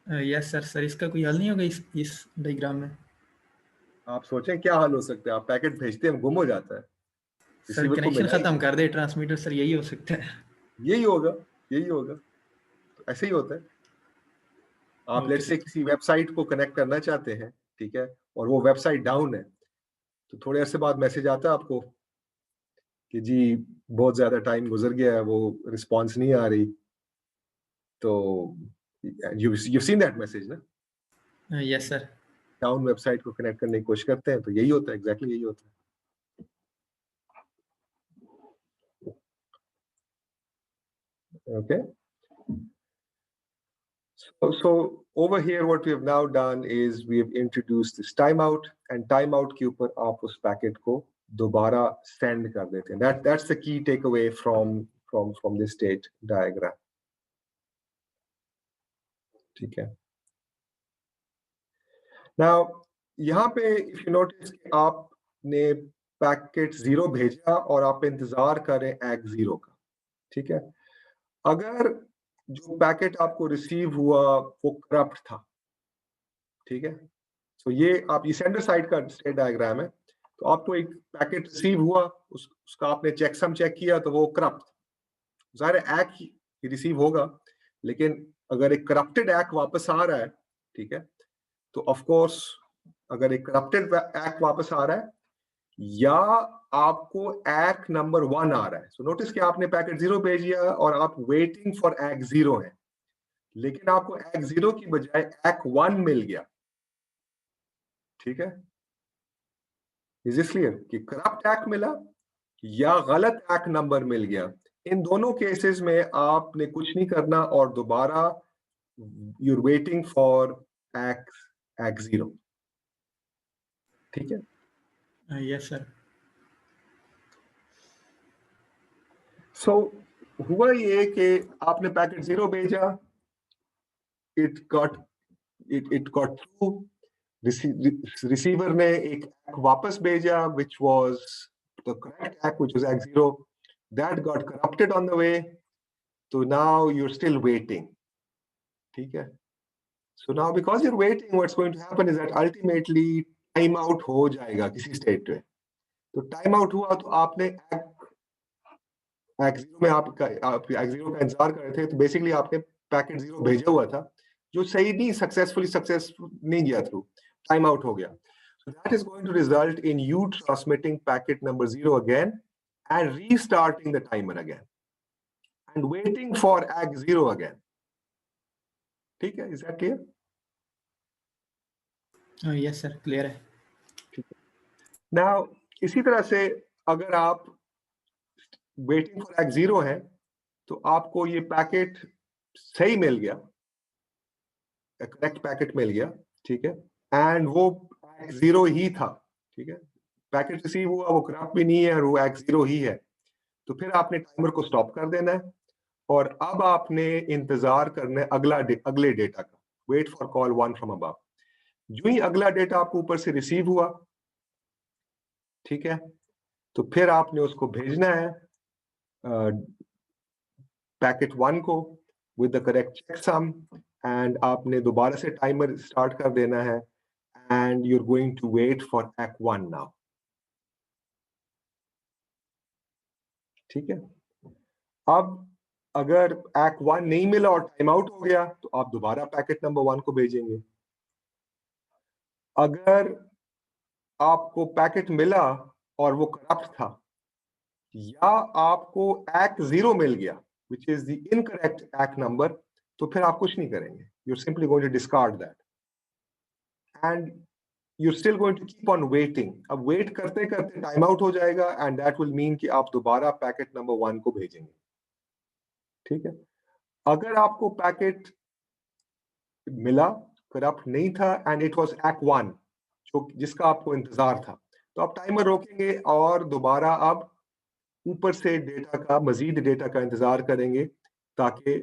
Yes sir. सर इसका कोई हल नहीं होगा इस डायग्राम में? आप सोचें क्या हल हो सकता है, आप पैकेट भेजते हैं, गुम हो जाता है, सर रिसीवर को कनेक्शन मिला ही खत्म नहीं। कर दे ट्रांसमीटर सर, यही हो सकता है। यही होगा, यही होगा, तो ऐसे ही होता है। आप लेट्स से किसी वेबसाइट को कनेक्ट करना चाहते हैं, ठीक है, और वो वेबसाइट डाउन है, तो थोड़े अरसे बाद मैसेज आता है आपको कि जी बहुत ज्यादा टाइम गुजर गया है, वो रिस्पॉन्स नहीं आ रही, तो यू सीन दैट मैसेज ना। Yes sir. डाउन वेबसाइट को कनेक्ट करने की कोशिश करते हैं, तो यही होता है, एग्जैक्टली यही होता है। Okay, so over here what we have now done is we have introduced this timeout, and timeout के ऊपर आप उस पैकेट को दोबारा सेंड कर देते हैं। That's the key takeaway from this state diagram, ठीक है। Now यहाँ पे if you notice कि आपने पैकेट 0 भेजा और आप इंतजार करें एक्ट 0 का, ठीक है। अगर जो पैकेट आपको रिसीव हुआ वो करप्ट था, ठीक है, तो ये आप, ये सेंडर साइड का स्टेट डायग्राम है, तो आपको एक पैकेट रिसीव हुआ, उसका आपने चेकसम चेक किया, तो वो करप्ट, ज़ाहिर है एक्ट ही रिसीव होगा, लेकिन अगर एक करप्टेड एक्ट वापस आ रहा है, ठीक है, तो ऑफ कोर्स अगर एक करप्टेड एक्ट वापस आ रहा है या आपको एक्ट नंबर 1 आ रहा है, सो नोटिस कि आपने पैकेट 0 भेज दिया और आप वेटिंग फॉर एक्ट 0 है, लेकिन आपको एक्ट 0 की बजाय एक्ट 1 मिल गया, ठीक है। इज दिस क्लियर कि करप्ट एक्ट मिला या गलत एक्ट नंबर मिल गया? इन दोनों केसेस में आपने कुछ नहीं करना और दोबारा यू आर वेटिंग फॉर एक्ट 0, ठीक है। Yes sir. सो हुआ ये कि आपने पैकेट 0 भेजा, इट गॉट थ्रू, रिसीवर ने एक ACK वापस भेजा which was the correct ACK, which was ACK 0. That got corrupted on the way. So now you're still waiting. ठीक है? So now because you're waiting, what's going to happen is that ultimately time out हो जाएगा किसी state में. तो time out हुआ तो आपने ACK 0 में आप ACK 0 का इंतजार कर रहे थे, तो बेसिकली आपने पैकेट 0 भेजा हुआ था जो सही नहीं, सक्सेसफुल नहीं गया थ्रू, टाइम आउट हो गया. So that is going to result in you transmitting packet number 0 again and restarting the timer again and waiting for ACK 0 again. ठीक है? Is that clear? Yes sir, clear है. Now इसी तरह से अगर आप वेटिंग फॉर ACK 0 है तो आपको ये पैकेट सही मिल गया, करेक्ट पैकेट मिल गया, ठीक है, एंड वो ACK 0 ही था, ठीक है, पैकेट रिसीव हुआ, वो करप्ट भी नहीं है और वो ACK 0 ही है. तो फिर आपने टाइमर को स्टॉप कर देना है और अब आपने इंतजार करना है अगले डेटा का. Wait for call 1 from above. जो ही अगला डेटा आपको ऊपर से रिसीव हुआ, ठीक है, तो फिर आपने उसको भेजना है पैकेट 1 को with the correct checksum, and आपने दोबारा से टाइमर स्टार्ट कर देना है and you are going to wait for ACK 1 now. ठीक है? अब अगर ACK 1 नहीं मिला और टाइम आउट हो गया तो आप दोबारा पैकेट नंबर 1 को भेजेंगे. अगर आपको पैकेट मिला और वो करप्ट था, या आपको ACK 0 मिल गया which is the incorrect ACK number, तो फिर आप कुछ नहीं करेंगे. You're simply going to discard that and you're still going to keep on waiting. अब वेट करते करते टाइम आउट हो जाएगा and that will mean कि आप दोबारा पैकेट नंबर 1 को भेजेंगे. ठीक है? अगर आपको पैकेट मिला, करप्ट नहीं था एंड इट वाज ACK 1 जो जिसका आपको इंतजार था, तो आप टाइमर रोकेंगे और दोबारा अब ऊपर से डेटा का, मजीद डेटा का इंतजार करेंगे ताकि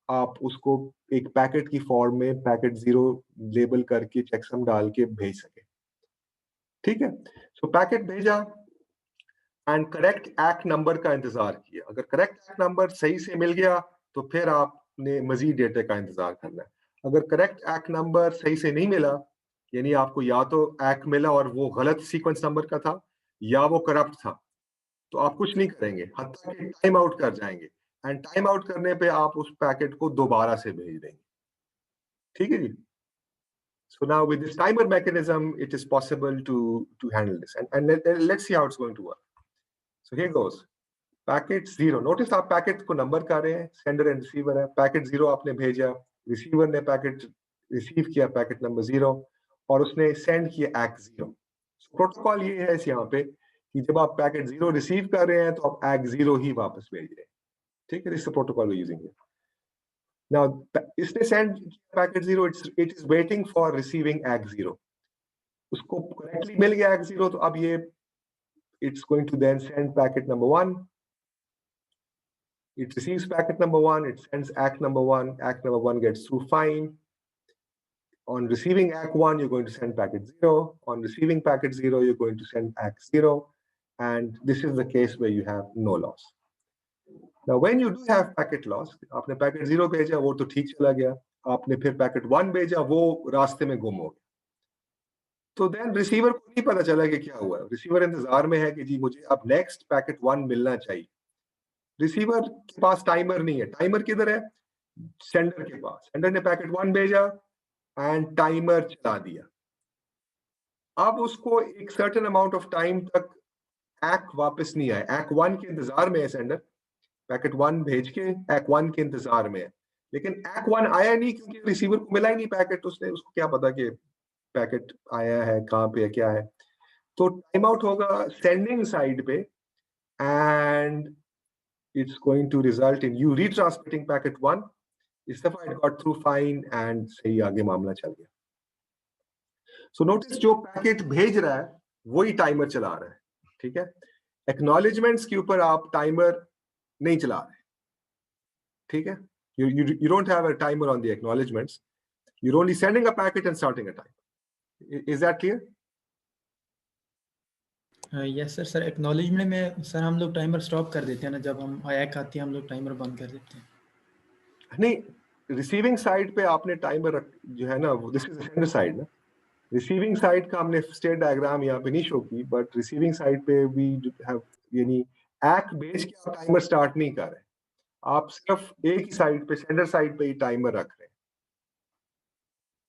आप उसको एक पैकेट की फॉर्म में पैकेट 0 लेबल करके चेकसम डाल के भेज सके. ठीक है? सो पैकेट भेजा एंड करेक्ट ACK नंबर का इंतजार किया. अगर करेक्ट ACK नंबर सही से मिल गया तो फिर आपने मजीद डेटा का इंतजार करना है. अगर करेक्ट ACK नंबर सही से नहीं मिला, यानी आपको या तो ACK मिला और वो गलत सीक्वेंस नंबर का था या वो करप्ट था, तो आप कुछ नहीं करेंगे, हत्ता कि टाइम आउट कर जाएंगे एंड टाइम आउट करने पे आप उस पैकेट को दोबारा से भेज देंगे. ठीक है जी? So now with this timer mechanism, it is possible to handle this, and let's see how it's going to work. So here goes. Packet 0. Notice आप पैकेट को नंबर कर रहे हैं, सेंडर एंड रिसीवर है. पैकेट 0 आपने भेजा, receiver ने packet receive किया पैकेट नंबर 0 और उसने सेंड किया ACK 0. प्रोटोकॉल ये है इस यहाँ पे कि जब आप पैकेट 0 रिसीव कर रहे हैं तो आप ACK 0 ही वापस भेज रहे हैं. ठीक है? This protocol we using here. Now इसने send packet 0, it is waiting for receiving ACK 0. उसको करेक्टली मिल गया ACK 0, तो अब ये it's going to then send packet number 1. It receives packet number 1, it sends ACK number 1, ACK number 1 gets through fine. On receiving ACK 1, you're going to send packet 0. On receiving packet 0, you're going to send ACK 0. And this is the case where you have no loss. Now, when you do have packet loss, आपने packet 0 भेजा, वो तो ठीक चला गया. आपने फिर packet 1 भेजा, वो रास्ते में गुम हो गया. तो then receiver को नहीं पता चला कि क्या हुआ. Receiver इंतजार में है कि जी मुझे अब next packet 1 मिलना चाहिए. रिसीवर के पास टाइमर नहीं है. टाइमर किधर है? सेंडर के पास. सेंडर ने पैकेट 1 भेजा एंड टाइमर चला दिया. अब उसको एक सर्टेन अमाउंट ऑफ टाइम तक ACK वापस नहीं आया. ACK 1 के इंतजार में है सेंडर. पैकेट 1 भेज के ACK 1 के इंतजार में है, लेकिन ACK 1 आया नहीं क्योंकि रिसीवर को मिला ही नहीं पैकेट. उसको क्या पता कि पैकेट आया है, कहाँ पे है, क्या है. तो टाइम आउट होगा सेंडिंग साइड पे and it's going to result in you retransmitting packet 1. इस दफा it got through fine and सही आगे मामला चल गया. So notice जो पैकेट भेज रहा है वही टाइमर चला रहा है. ठीक है? Acknowledgements के ऊपर आप टाइमर नहीं चला रहे. ठीक है? You don't have a timer on the acknowledgements. You're only sending a packet and starting a timer. Is that clear? Yes sir acknowledgement में सर हम लोग टाइमर स्टॉप कर देते हैं ना, जब हम ACK आती है हम लोग टाइमर बंद कर देते हैं। नहीं, रिसीविंग साइड पे आपने टाइमर जो है ना, दिस इज सेंडर साइड ना, रिसीविंग साइड का हमने स्टेट डायग्राम यहाँ पे नहीं शो की, बट रिसीविंग साइड पे वी हैव, यानी ACK भेज के आप टाइमर स्टार्ट नहीं कर रहे, आप सिर्फ एक ही साइड पे, सेंडर साइड पे ही टाइमर रख रहे हैं।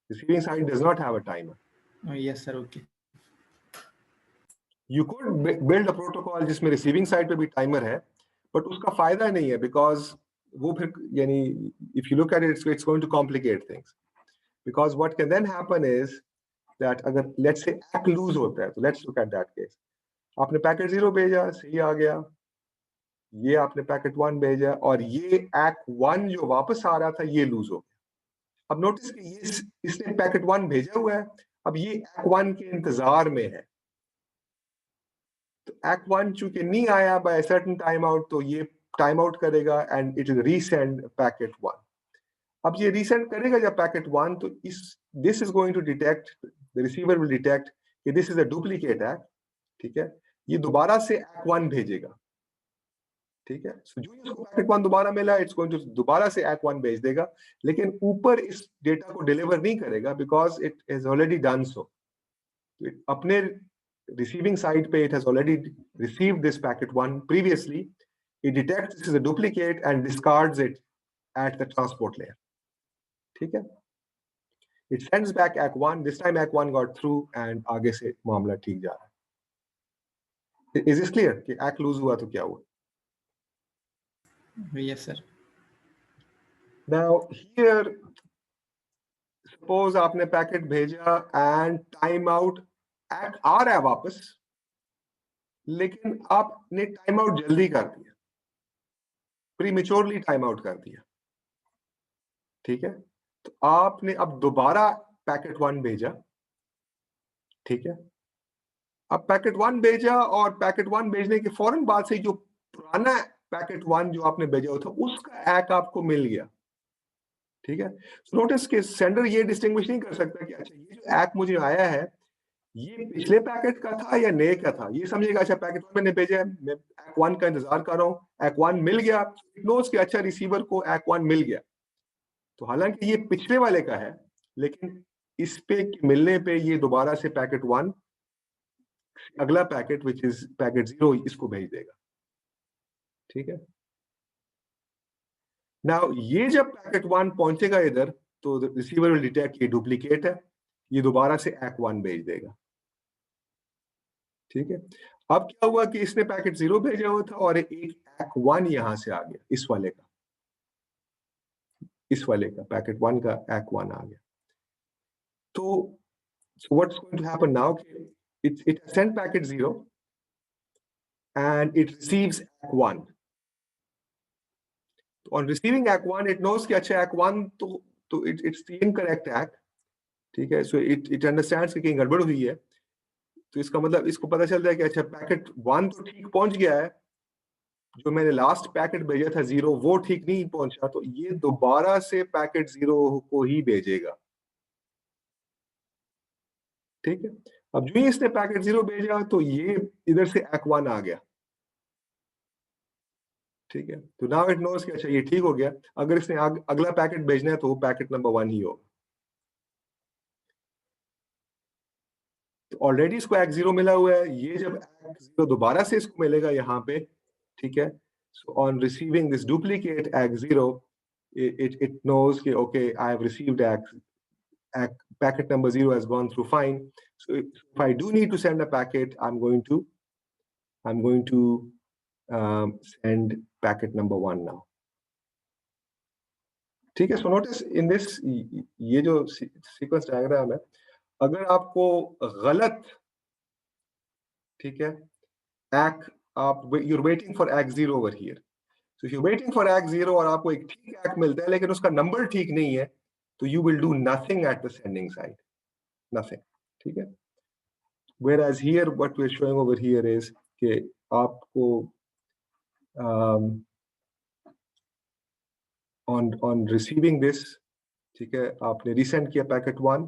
Receiving side does not have a timer. Yes sir okay. You could build a protocol जिसमें रिसीविंग साइड पे भी टाइमर है, बट उसका फायदा नहीं है, बिकॉज वो फिर यानी if you look at it it's going to complicate things, because what can then happen is that अगर लेट्स से ACK लूज होता है, तो let's look at that case, आपने पैकेट 0 भेजा, सही आ गया, ये आपने पैकेट 1 भेजा, और ये ACK 1 जो वापस आ रहा था ये लूज हो गया। अब नोटिस कि ये इसने पैकेट 1 भेजा हुआ है, अब ये ACK 1 के इंतजार में है, तो ACK 1 चूंकि नहीं आया बाय सर्टेन टाइम आउट, तो ये टाइम आउट करेगा and it will resend packet 1। अब ये रीसेंड करेगा जब पैकेट 1, तो इस this is going to detect, the receiver will detect कि this is a duplicate ACK, ठीक है, ये दोबारा से ACK 1 भेजेगा, ठीक है, सो जो इसको पैकेट 1 दोबारा मिला, इट्स गोइंग टू दोबारा से ACK 1 भेज देगा, लेकिन ऊपर इस डेटा को डिलीवर नहीं करेगा, because it has already done so. अपने receiving side पे it has already received this packet 1 previously, it detects this is a duplicate and discards it at the transport layer, ठीक है, it sends back ACK 1, this time ACK 1 got through and आगे से मामला ठीक जा रहा है। Is this clear कि ACK lose हुआ तो क्या हुआ? Yes sir. Now here suppose आपने पैकेट भेजा and टाइम आउट ACK आ रहा है वापस, लेकिन आपने टाइम आउट जल्दी कर दिया, प्रीमेच्योरली टाइम आउट कर दिया, ठीक है, तो आपने अब दोबारा पैकेट 1 भेजा, ठीक है, अब पैकेट 1 भेजा और पैकेट 1 भेजने के फौरन बाद से जो पुराना पैकेट 1 जो आपने भेजा हुआ था उसका ACK आपको मिल गया, ठीक है, तो नोटिस कि सेंडर ये डिस्टिंग्विश नहीं कर सकता कि अच्छा ये जो ACK मुझे आया है ये पिछले पैकेट का था या नए का था, ये समझेगा अच्छा पैकेट 1 मैंने भेजा है, मैं ACK 1 का इंतजार कर रहा हूँ, ACK 1 मिल गया, इट नोस कि अच्छा रिसीवर को ACK 1 मिल गया, तो हालांकि ये पिछले वाले का है, लेकिन इस पे मिलने पे ये दोबारा से पैकेट 1 अगला पैकेट विच इज पैकेट 0 इसको भेज देगा, ठीक है। नाउ ये जब पैकेट 1 पहुंचेगा इधर, तो रिसीवर विल डिटेक्ट ये डुप्लीकेट है, ये दोबारा से ACK 1 भेज देगा, ठीक है। अब क्या हुआ कि इसने पैकेट 0 भेजा हुआ था और एक ACK 1 यहां से आ गया, इस वाले का, पैकेट 1 का ACK 1 आ गया, तो so what's going to happen now, it sent packet 0 and it receives ACK 1. On receiving ACK 1 it knows कि अच्छा ACK 1 तो it's the incorrect ACK, ठीक है, so it understands कि कहीं गड़बड़ हुई है, तो इसका मतलब इसको पता चल जाए कि अच्छा पैकेट 1 तो ठीक पहुंच गया है, जो मैंने लास्ट पैकेट भेजा था 0 वो ठीक नहीं पहुंचा, तो ये दोबारा से पैकेट 0 को ही भेजेगा, ठीक है। अब जो ही इसने पैकेट 0 भेजा तो ये इधर से ACK 1 आ गया, ठीक है, तो नाउ इट नोस कि अच्छा ये ठीक हो गया, अगर इसने अगला पैकेट भेजना है तो वो पैकेट नंबर 1 ही होगा, तो ऑलरेडी इसको ACK 0 मिला हुआ है, ये जब ACK 0 दोबारा से इसको मिलेगा यहाँ पे, ठीक है, so on receiving this duplicate ACK 0 it knows कि okay I have received ACK packet number 0 has gone through fine, so if I do need to send a packet I'm going to send packet number 1 now, ठीक है। सो notice in this, ये जो sequence diagram है, अगर आपको गलत, ठीक है, ACK आप you're waiting for ACK 0 over here, so if you're waiting for ACK 0 और आपको एक ठीक ACK मिलता है लेकिन उसका नंबर ठीक नहीं है, तो you will do nothing at the sending side, nothing, ठीक है। whereas here what we're showing over here is कि आपको on receiving this, ठीक है, आपने रीसेंड किया पैकेट 1,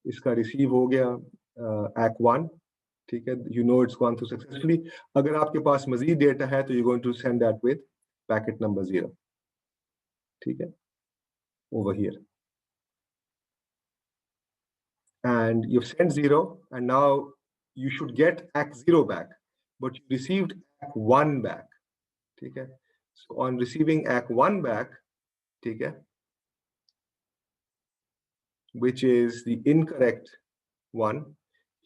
इसका रिसीव हो गया ACK 1, ठीक है, you know it's gone through successfully. अगर आपके पास मजीद डेटा है तो you're going to send that with packet number 0, ठीक है, over here. And you've sent 0, and now you should get ACK 0 back, but you received ACK 1 back, ठीक है. So on receiving ACK 1 back, ठीक है, which is the incorrect one,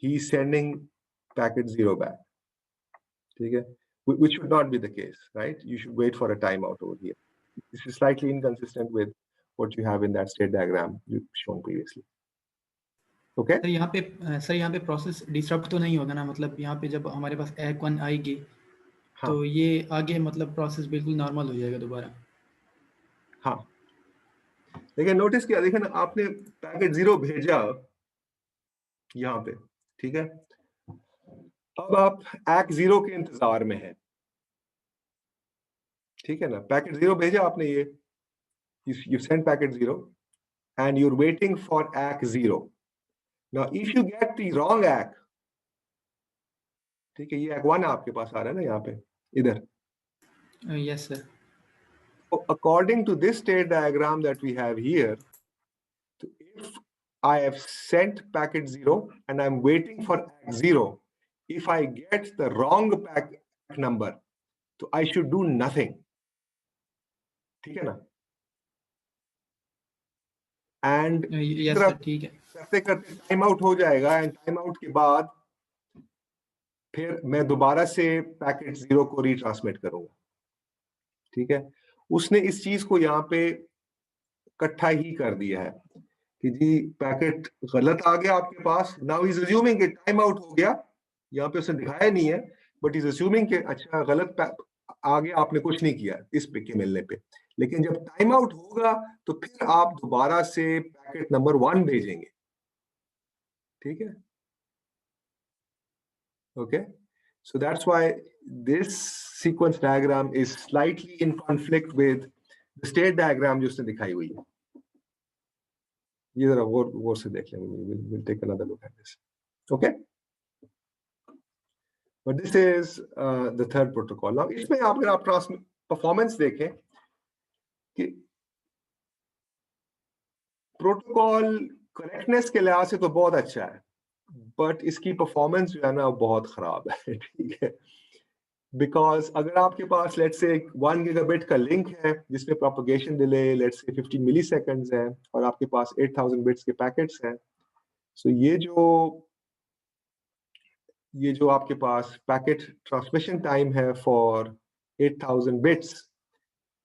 he's sending packet 0 back, ठीक है, which should not be the case, right? You should wait for a timeout over here. This is slightly inconsistent with what you have in that state diagram you've shown previously. Okay? Sir यहाँ पे process disrupt तो नहीं होगा ना, मतलब यहाँ पे जब हमारे पास ACK 1 आएगी हाँ. तो ये आगे मतलब प्रोसेस बिल्कुल नॉर्मल हो जाएगा दोबारा. हाँ, लेकिन नोटिस किया, देखें ना, आपने पैकेट 0 भेजा यहाँ पे, ठीक है, अब आप ACK 0 के इंतजार में हैं, ठीक है ना. पैकेट 0 भेजा आपने, ये you send packet 0 and you're waiting for ACK 0. Now if you get the wrong ACK, ठीक है, ये ACK 1 आपके पास आ रहा है ना यहाँ पे, इधर. Yes sir. So according to this state diagram that we have here, if I have sent packet 0 and I'm waiting for ACK 0, if I get the wrong packet number, so I should do nothing, ठीक है ना. And yes sir, ठीक है. करते करते time out हो जाएगा, and time out के बाद फिर मैं दोबारा से पैकेट 0 को रीट्रांसमिट करूंगा, ठीक है. उसने इस चीज को यहाँ पे इकट्ठा ही कर दिया है कि जी पैकेट गलत आ गया आपके पास. नाउ ही इज अज्यूमिंग कि टाइम आउट हो गया, यहाँ पे उसने दिखाया नहीं है, बट इज अज्यूमिंग कि अच्छा गलत आ गया, आपने कुछ नहीं किया इस पे के मिलने पे. लेकिन जब टाइम आउट होगा तो फिर आप दोबारा से पैकेट नंबर 1 भेजेंगे, ठीक है. Okay, so that's why this sequence diagram is slightly in conflict with the state diagram जो उसने दिखाई हुई है. ये जरा वो से देख लेंगे. We'll take another look at this. Okay, but this is the third protocol. Now इसमें अगर आप performance देखें कि प्रोटोकॉल करेक्टनेस के लिहाज से तो बहुत अच्छा है, बट इसकी परफॉर्मेंस जो है ना बहुत खराब है, ठीक है. बिकॉज अगर आपके पास लेट्स से 1 गीगाबिट का लिंक है जिसमें propagation delay let's say 50 milliseconds है और आपके पास 8000 बिट्स के पैकेट्स हैं, सो ये जो आपके पास पैकेट ट्रांसमिशन टाइम है for 8000 bits,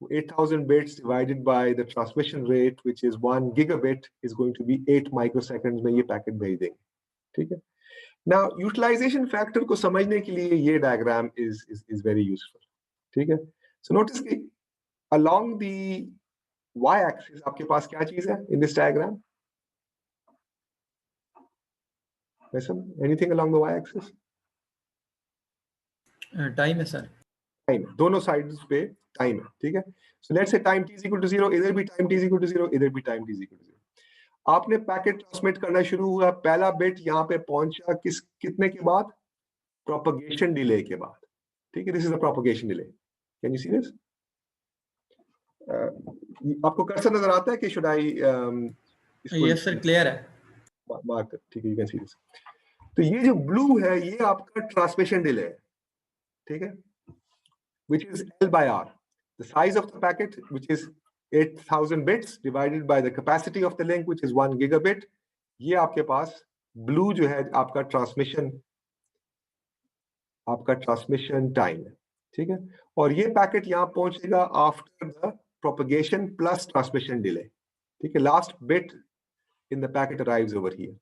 8000 bits divided by the transmission rate which is 1 gigabit is going to be 8 microseconds में ये पैकेट भेज देंगे, ठीक है. Now utilization factor को समझने के लिए ये diagram is very useful, ठीक है. So notice कि along the y-axis आपके पास क्या चीज है in this diagram? Listen, anything along the y-axis? Time है सर. टाइम, दोनों साइड्स पे टाइम है, ठीक है. So let's say time t is equal to 0, इधर भी time t is equal to 0, इधर भी time t is equal to 0. आपने पैकेट ट्रांसमिट करना शुरू हुआ, पहला बिट यहाँ पे पहुंचा कितने के बाद? प्रोपगेशन डिले के बाद, ठीक है. This is the propagation delay. Can you see this? आपको कर्सर नजर आता है कि should I? Yes sir, clear है. मार्क, ठीक है, यू कैन सी दिस. तो ये जो ब्लू है ये आपका ट्रांसमिशन डिले है, ठीक है, which is L by R, the size of the packet, which is 8000 bits divided by the capacity of the link, which is 1 gigabit. ये आपके पास ब्लू जो है आपका ट्रांसमिशन टाइम है, ठीक है. और ये पैकेट यहाँ पहुंचेगा after the propagation plus transmission delay, ठीक है. Last bit in the packet arrives over here,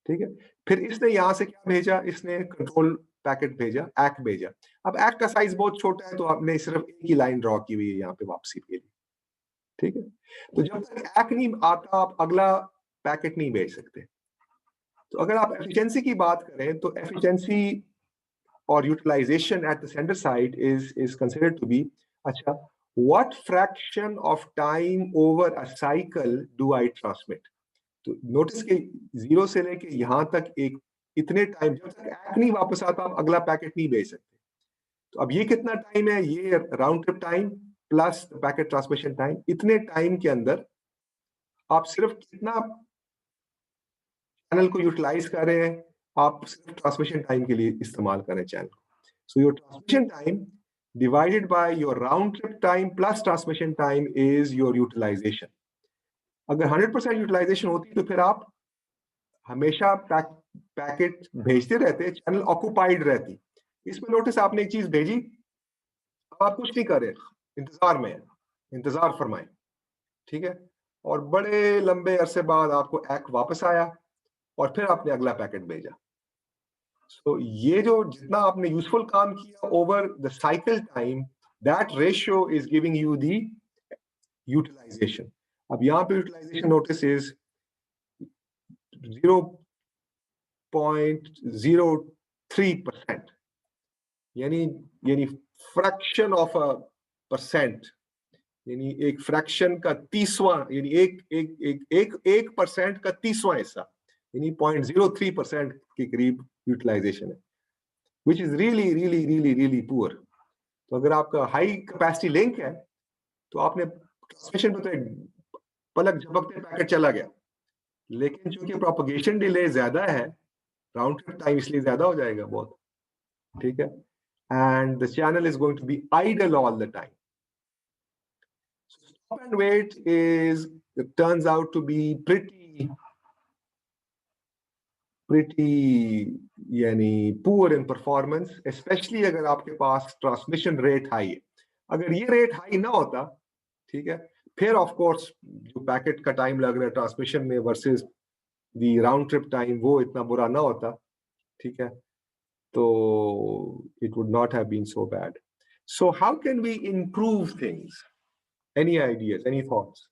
ठीक है. फिर इसने यहाँ से क्या भेजा? इसने कंट्रोल पैकेट भेजा, ACK भेजा. अब ACK का साइज बहुत छोटा है तो आपने सिर्फ एक ही लाइन ड्रॉ की हुई है यहाँ पे वापसी के लिए, ठीक है. तो जब तक ACK नहीं आता आप अगला पैकेट नहीं भेज सकते. तो अगर आप एफिशिएंसी की बात करें तो एफिशिएंसी और utilization at the sender side is considered to be, अच्छा, what fraction of time over a cycle do I transmit? तो नोटिस कि 0 से लेके यहाँ तक एक इतने टाइम, जब तक ऐप नहीं वापस आता आप अगला पैकेट नहीं भेज सकते। तो अब ये कितना टाइम है, ये round trip time plus packet transmission time, इतने टाइम के अंदर आप सिर्फ कितना चैनल को यूटिलाइज कर रहे हैं, आप सिर्फ ट्रांसमिशन टाइम के लिए इस्तेमाल कर रहे हैं चैनल को। So your transmission time divided by your round trip time plus transmission time is your utilization. अगर 100% यूटिलाइजेशन होती तो फिर आप हमेशा पैकेट भेजते रहते, चैनल ऑक्युपाइड रहती। इसमें नोटिस आपने एक चीज भेजी, अब आप कुछ नहीं कर रहे, इंतजार में, इंतजार फरमाएं, ठीक है, और बड़े लंबे अरसे बाद आपको एक वापस आया और फिर आपने अगला पैकेट भेजा। तो ये जो जितना आपने यूजफुल काम किया over the cycle time, that ratio is giving you the utilization. अब यहाँ पे यूटिलाइजेशन नोटिस इज 0.03%, यानी फ्रैक्शन ऑफ अ परसेंट, यानी एक फ्रैक्शन का 30वां, यानी एक परसेंट का 30वां हिस्सा, यानी 0.03% के करीब यूटिलाइजेशन है, विच इज रियली पुअर। तो अगर आपका हाई कैपेसिटी लिंक है तो आपने ट्रांसमिशन पे तो पलक झपकते पैकेट चला गया, लेकिन चूंकि प्रोपगेशन डिले ज्यादा है, राउंड ट्रिप टाइम इसलिए ज्यादा हो जाएगा बहुत, ठीक है, and the channel is going to be idle all the time. Stop and wait turns out to be pretty यानी पुअर इन परफॉर्मेंस, स्पेशली अगर आपके पास ट्रांसमिशन रेट हाई है। अगर ये रेट हाई ना होता, ठीक है, फिर ऑफ कोर्स जो पैकेट का टाइम लग रहा है ट्रांसमिशन में versus the round trip time, वो इतना बुरा ना होता, ठीक है, तो it would not have been so bad. So how can we improve things? Any ideas, any thoughts?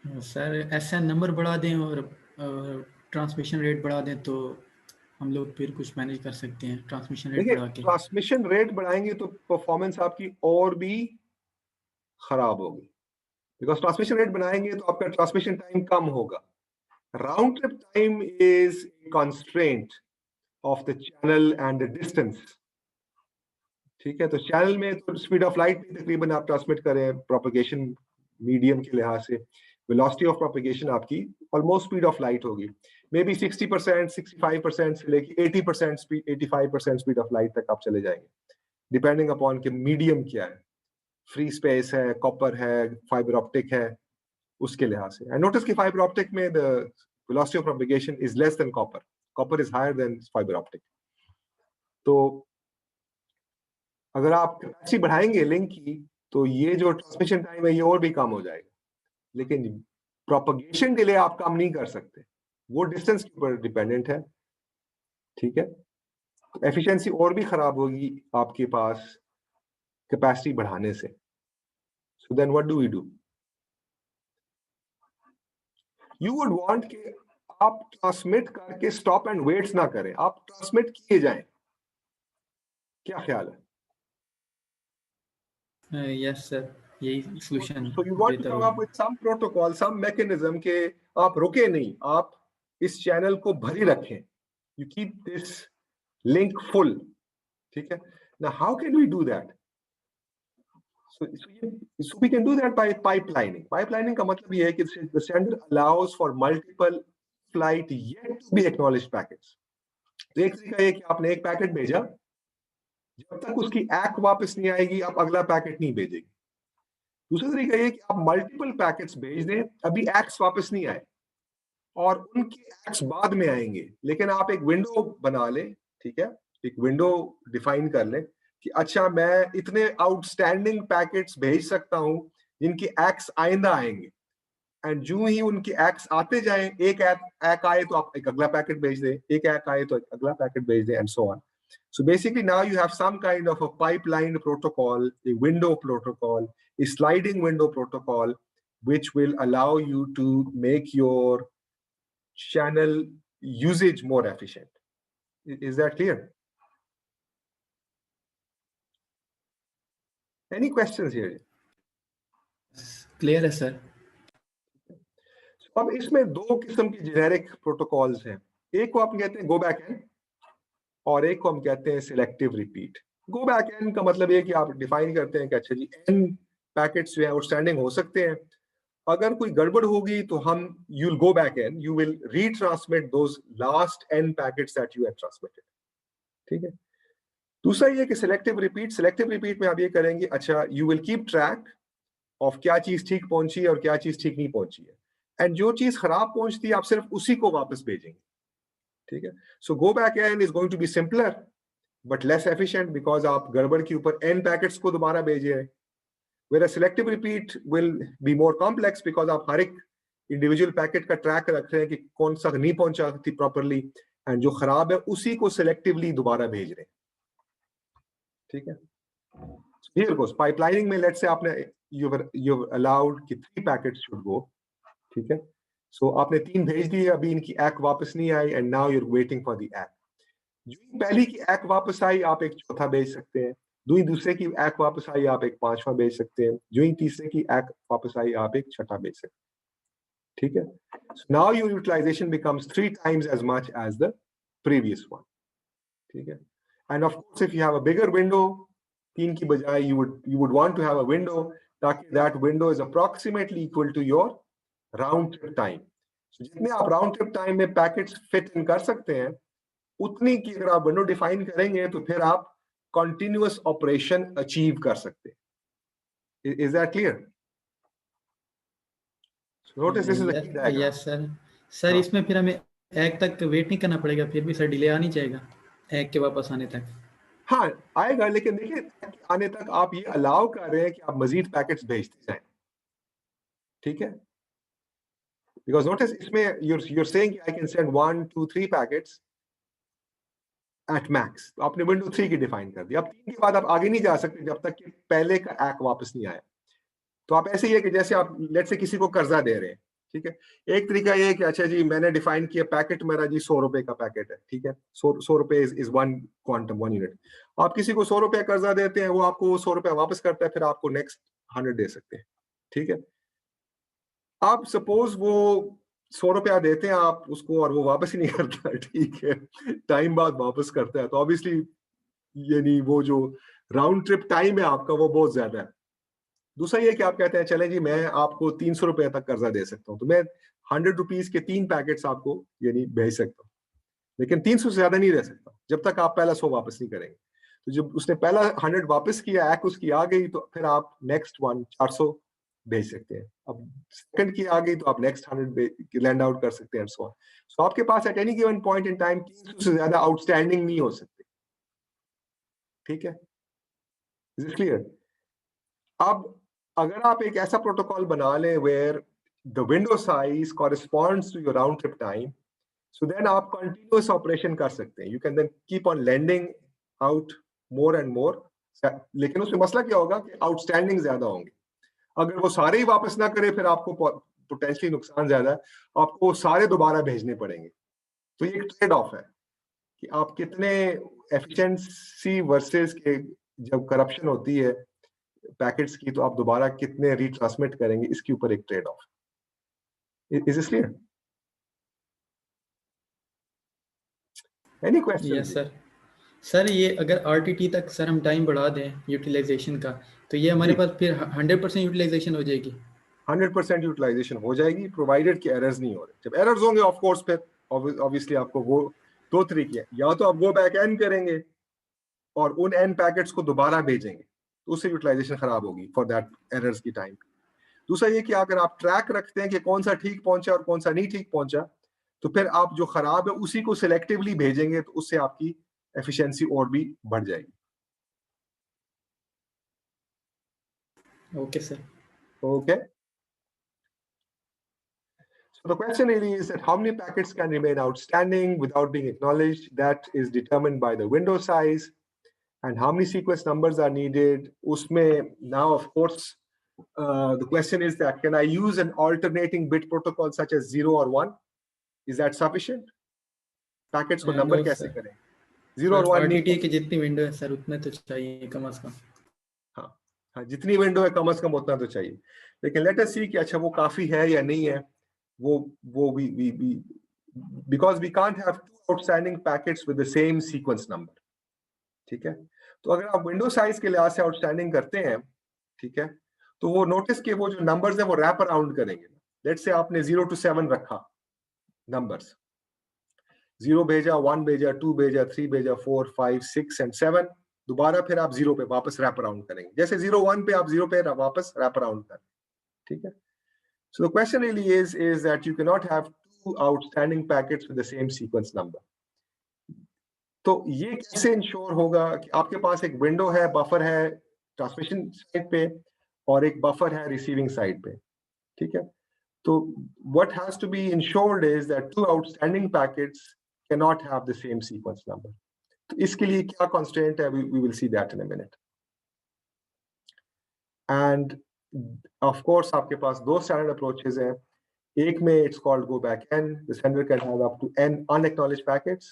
Sir ऐसा नंबर बढ़ा दें और ट्रांसमिशन रेट बढ़ा दें तो हम लोग फिर कुछ मैनेज कर सकते हैं, ट्रांसमिशन रेट देखिए, बढ़ा के। ट्रांसमिशन रेट बढ़ाएंगे तो परफॉर्मेंस आपकी और भी खराब होगी, बिकॉज ट्रांसमिशन रेट बनाएंगे तो आपका ट्रांसमिशन टाइम कम होगा। Round trip time is constraint of the channel and the distance, ठीक है, तो चैनल में तो स्पीड ऑफ लाइट भी तकरीबन आप ट्रांसमिट करें प्रोपगेशन मीडियम के लिहाज से, वेलोसिटी ऑफ प्रोपगेशन आपकी ऑलमोस्ट स्पीड ऑफ लाइट होगी, मे बी 60%, 65% से लेके 80% स्पीड, 85% स्पीड ऑफ लाइट तक आप चले जाएंगे, डिपेंडिंग अपॉन कि मीडियम क्या है, फ्री स्पेस है, कॉपर है, फाइबर ऑप्टिक है, उसके लिहाज से। एंड नोटिस कि फाइबर ऑप्टिक में the velocity of propagation is less than copper, copper is higher than fibre optic. तो अगर आप कैपेसिटी बढ़ाएंगे लिंक की तो ये जो ट्रांसमिशन टाइम है ये और भी कम हो जाएगा, लेकिन प्रोपगेशन डिले आप कम नहीं कर सकते, वो डिस्टेंस के ऊपर डिपेंडेंट है, ठीक है, तो एफिशिएंसी और भी खराब होगी आपके पास कैपेसिटी बढ़ाने से। So then what do we do? You would want कि आप ट्रांसमिट करके स्टॉप एंड वेट्स ना करें, आप ट्रांसमिट किए जाएं, क्या ख्याल है? यस सर, यही solution So you want to बेहतर come up होगा। with some protocol, some mechanism के आप रुके नहीं, आप इस चैनल को भरी रखें, you keep this link full, ठीक है। Now how can we do that? So we can do that by pipelining. Pipelining का मतलब ये है कि the sender allows for multiple flight yet to be acknowledged packets. तो एक तरीका ये कि आपने एक पैकेट भेजा, जब तक उसकी ऐक वापस नहीं आएगी आप अगला पैकेट नहीं भेजेंगे। दूसरा तरीका ये कि आप मल्टीपल पैकेट्स भेज दें, अभी एक्स वापस नहीं आए और उनके एक्स बाद में आएंगे, लेकिन आप एक विंडो बना लें, ठीक है, एक विंडो डिफाइन कर लें कि अच्छा मैं इतने आउटस्टैंडिंग पैकेट्स भेज सकता हूं जिनके एक्स आइंदा आएंगे, एंड जो ही उनके एक्स आते जाएं, एक एक आए तो आप एक अगला पैकेट भेज दें, एक एक आए तो एक अगला पैकेट भेज दें, and so on. So basically now you have some kind of a pipeline protocol, a window protocol, a sliding window protocol, which will allow you to make your channel usage more efficient. Is that clear? Any questions here? Clear है sir. अब इसमें दो किस्म के generic protocols हैं, एक को आप कहते हैं गो बैक एन और एक को हम कहते हैं selective repeat. Go back N का मतलब ये कि आप डिफाइन करते हैं कि अच्छा जी एन पैकेट्स जो है आउटस्टैंडिंग हो सकते हैं, अगर कोई गड़बड़ होगी तो हम you will go back N, you will retransmit those last N packets that you have transmitted. ठीक है। दूसरा ये कि सिलेक्टिव रिपीट में आप ये करेंगे, अच्छा you will keep track of क्या चीज ठीक पहुंची है और क्या चीज ठीक नहीं पहुंची है, एंड जो चीज खराब पहुंचती है आप सिर्फ उसी को वापस भेजेंगे। ठीक है। So go back n is going to be simpler but less efficient because आप गड़बड़ के ऊपर एन पैकेट्स को दोबारा भेजे हैं। Whereas selective repeat will be more complex because आप हर एक इंडिविजुअल पैकेट का ट्रैक रख रहे हैं कि कौन सा नहीं पहुंचा थी प्रॉपरली, एंड जो खराब है उसी को सिलेक्टिवली दोबारा भेज रहे हैं। ठीक है। Here goes पाइपलाइनिंग में, लेट्स से आपने you've allowed कि 3 पैकेट्स should go। ठीक है। सो आपने 3 भेज दिए, अभी इनकी एक वापस नहीं आई and now you're waiting for the एक। जो पहली की एक वापस आई आप एक चौथा भेज सकते हैं, जो ही दूसरे की एक वापस आई आप एक पांचवा भेज सकते हैं, जो ही तीसरे की एक वापस आई आप एक छठा भेज सकते हैं। ठीक है। So now your utilization becomes 3 times as much as the previous one। ठीक है। And of course if you have a bigger window, 3 की बजाय you would want to have a window ताकि that window is approximately equal to your round trip time। So जितने आप round trip time में packets fit in कर सकते हैं उतनी की अगर आप विंडो डिफाइन करेंगे तो फिर आप कंटिन्यूअस ऑपरेशन अचीव कर सकते हैं। Is that clear? Notice this is the key diagram. Yes sir. Sir हाँ। इसमें फिर हमें एक तक वेट नहीं करना पड़ेगा, फिर भी सर डिले आ नहीं जाएगा एक के वापस आने तक? हाँ आएगा, लेकिन देखिए आने तक आप ये अलाउ कर रहे हैं कि आप मजीद पैकेट्स भेजते जाएं। ठीक है। बिकॉज नोटिस इसमें you're saying I can send 1 2 3 packets at max, तो आपने विंडो 3 की डिफाइन कर दी। अब 3 के बाद आप आगे नहीं जा सकते जब तक कि पहले का एक वापस नहीं आया। तो आप ऐसे ही है कि जैसे आप लेट से किसी को कर्जा दे रहे हैं। ठीक है। एक तरीका ये है कि अच्छा जी मैंने डिफाइन किया पैकेट मेरा जी 100 रुपए का पैकेट है। ठीक है। 100 रुपए इज 1 क्वांटम 1 यूनिट। आप किसी को 100 रुपए कर्जा देते हैं, वो आपको 100 रुपए वापस करता है, फिर आपको नेक्स्ट 100 दे सकते हैं। ठीक है। आप सपोज वो 100 रुपया देते हैं आप उसको और वो वापस ही नहीं करता। ठीक है। टाइम बाद वापस करता है, तो ऑब्वियसली यानी वो जो राउंड ट्रिप टाइम है आपका वो बहुत ज्यादा है। दूसरा ये कि आप कहते हैं चले जी मैं आपको 300 रुपए तक कर्जा दे सकता हूँ, तो मैं 100 रुपीज के 3 पैकेट्स आपको यानी भेज सकता हूँ, लेकिन 300 से ज्यादा नहीं दे सकता जब तक आप पहला 100 वापस नहीं करेंगे। तो जब उसने पहला 100 वापस किया, एक उसकी आ गई, तो फिर आप नेक्स्ट 400 भेज सकते हैं। अब सेकंड की आ गई तो आप नेक्स्ट 100 लैंड आउट कर सकते हैं। सो आपके पास at any given point in time 300 से ज्यादा आउटस्टैंडिंग नहीं हो सकते। ठीक है। Is it clear? अब अगर आप एक ऐसा प्रोटोकॉल बना लें where the window size corresponds to your round trip time, so then आप कंटिन्यूअस ऑपरेशन कर सकते हैं। You can then keep on landing out more and more, लेकिन उसमें मसला क्या होगा कि आउटस्टैंडिंग ज्यादा होंगे। अगर वो सारे ही वापस ना करे फिर आपको पोटेंशियली नुकसान ज्यादा है, आपको वो सारे दोबारा भेजने पड़ेंगे। तो ये एक ट्रेड ऑफ है कि आप कितने एफिशिएंसी वर्सेस के, जब करप्शन होती है पैकेट्स की, तो आप दोबारा कितने रीट्रांसमिट करेंगे, इसके ऊपर एक trade off. Is this clear? Any question? Yes sir. Sir ये अगर आरटीटी तक सर हम टाइम बढ़ा दें यूटिलाइजेशन का, तो ये हमारे पास फिर 100% यूटिलाइजेशन हो जाएगी? 100% यूटिलाइजेशन हो जाएगी प्रोवाइडेड कि एरर्स नहीं हो रहे। जब एरर्स होंगे ऑफ कोर्स फिर ऑब्वियसली आपको वो दो तरीके हैं, या तो आप गो बैक एन करेंगे और उन एन पैकेट्स को दोबारा भेजेंगे, तो उससे यूटिलाइजेशन खराब होगी फॉर दैट एरर्स की टाइम। दूसरा ये कि अगर आप ट्रैक रखते हैं कि कौन सा ठीक पहुंचा और कौन सा नहीं ठीक पहुंचा, तो फिर आप जो खराब है उसी को सिलेक्टिवली भेजेंगे, तो उससे आपकी एफिशिएंसी और भी बढ़ जाएगी। Okay sir. Okay. So the question really is that how many packets can remain outstanding without being acknowledged? That is determined by the window size. And how many sequence numbers are needed? Usme, now, of course, the question is that can I use an alternating bit protocol such as 0 or 1? Is that sufficient? Packets को number no कैसे sir. करें? 0 और 1 RTT नहीं। की जितनी window है sir उतने तो चाहिए कम से कम। हाँ हाँ, जितनी विंडो है कम से कम उतना तो चाहिए, लेकिन लेट अस सी कि अच्छा वो काफी है या नहीं है। वो we because we can't have two outstanding packets with the same sequence number. ठीक है, तो अगर आप विंडो साइज के लिहाज से आउटस्टैंडिंग करते हैं, ठीक है, तो वो नोटिस के वो जो नंबर्स है वो रैप अराउंड करेंगे. लेट्स से आपने 0 to 7 रखा नंबर्स, 0 भेजा, 1 भेजा, 2 भेजा, 3 भेजा, 4, 5, 6 and 7. दोबारा फिर आप 0 पे वापस रैप अराउंड करेंगे, जैसे 0, 1 पे आप 0 पे वापस रैप अराउंड करें. ठीक है, so the question really is that you cannot have two outstanding packets with the same sequence number. तो ये कैसे इंश्योर होगा कि आपके पास एक विंडो है, बफर है ट्रांसमिशन साइड पे और एक बफर है रिसीविंग साइड पे. ठीक है, तो what has to be ensured is that two outstanding packets cannot have the same sequence number. तो इसके लिए क्या constraint है, we will see that in a minute. And of course आपके पास दो standard approaches हैं. एक में it's called go back n. The sender can have up to n unacknowledged packets,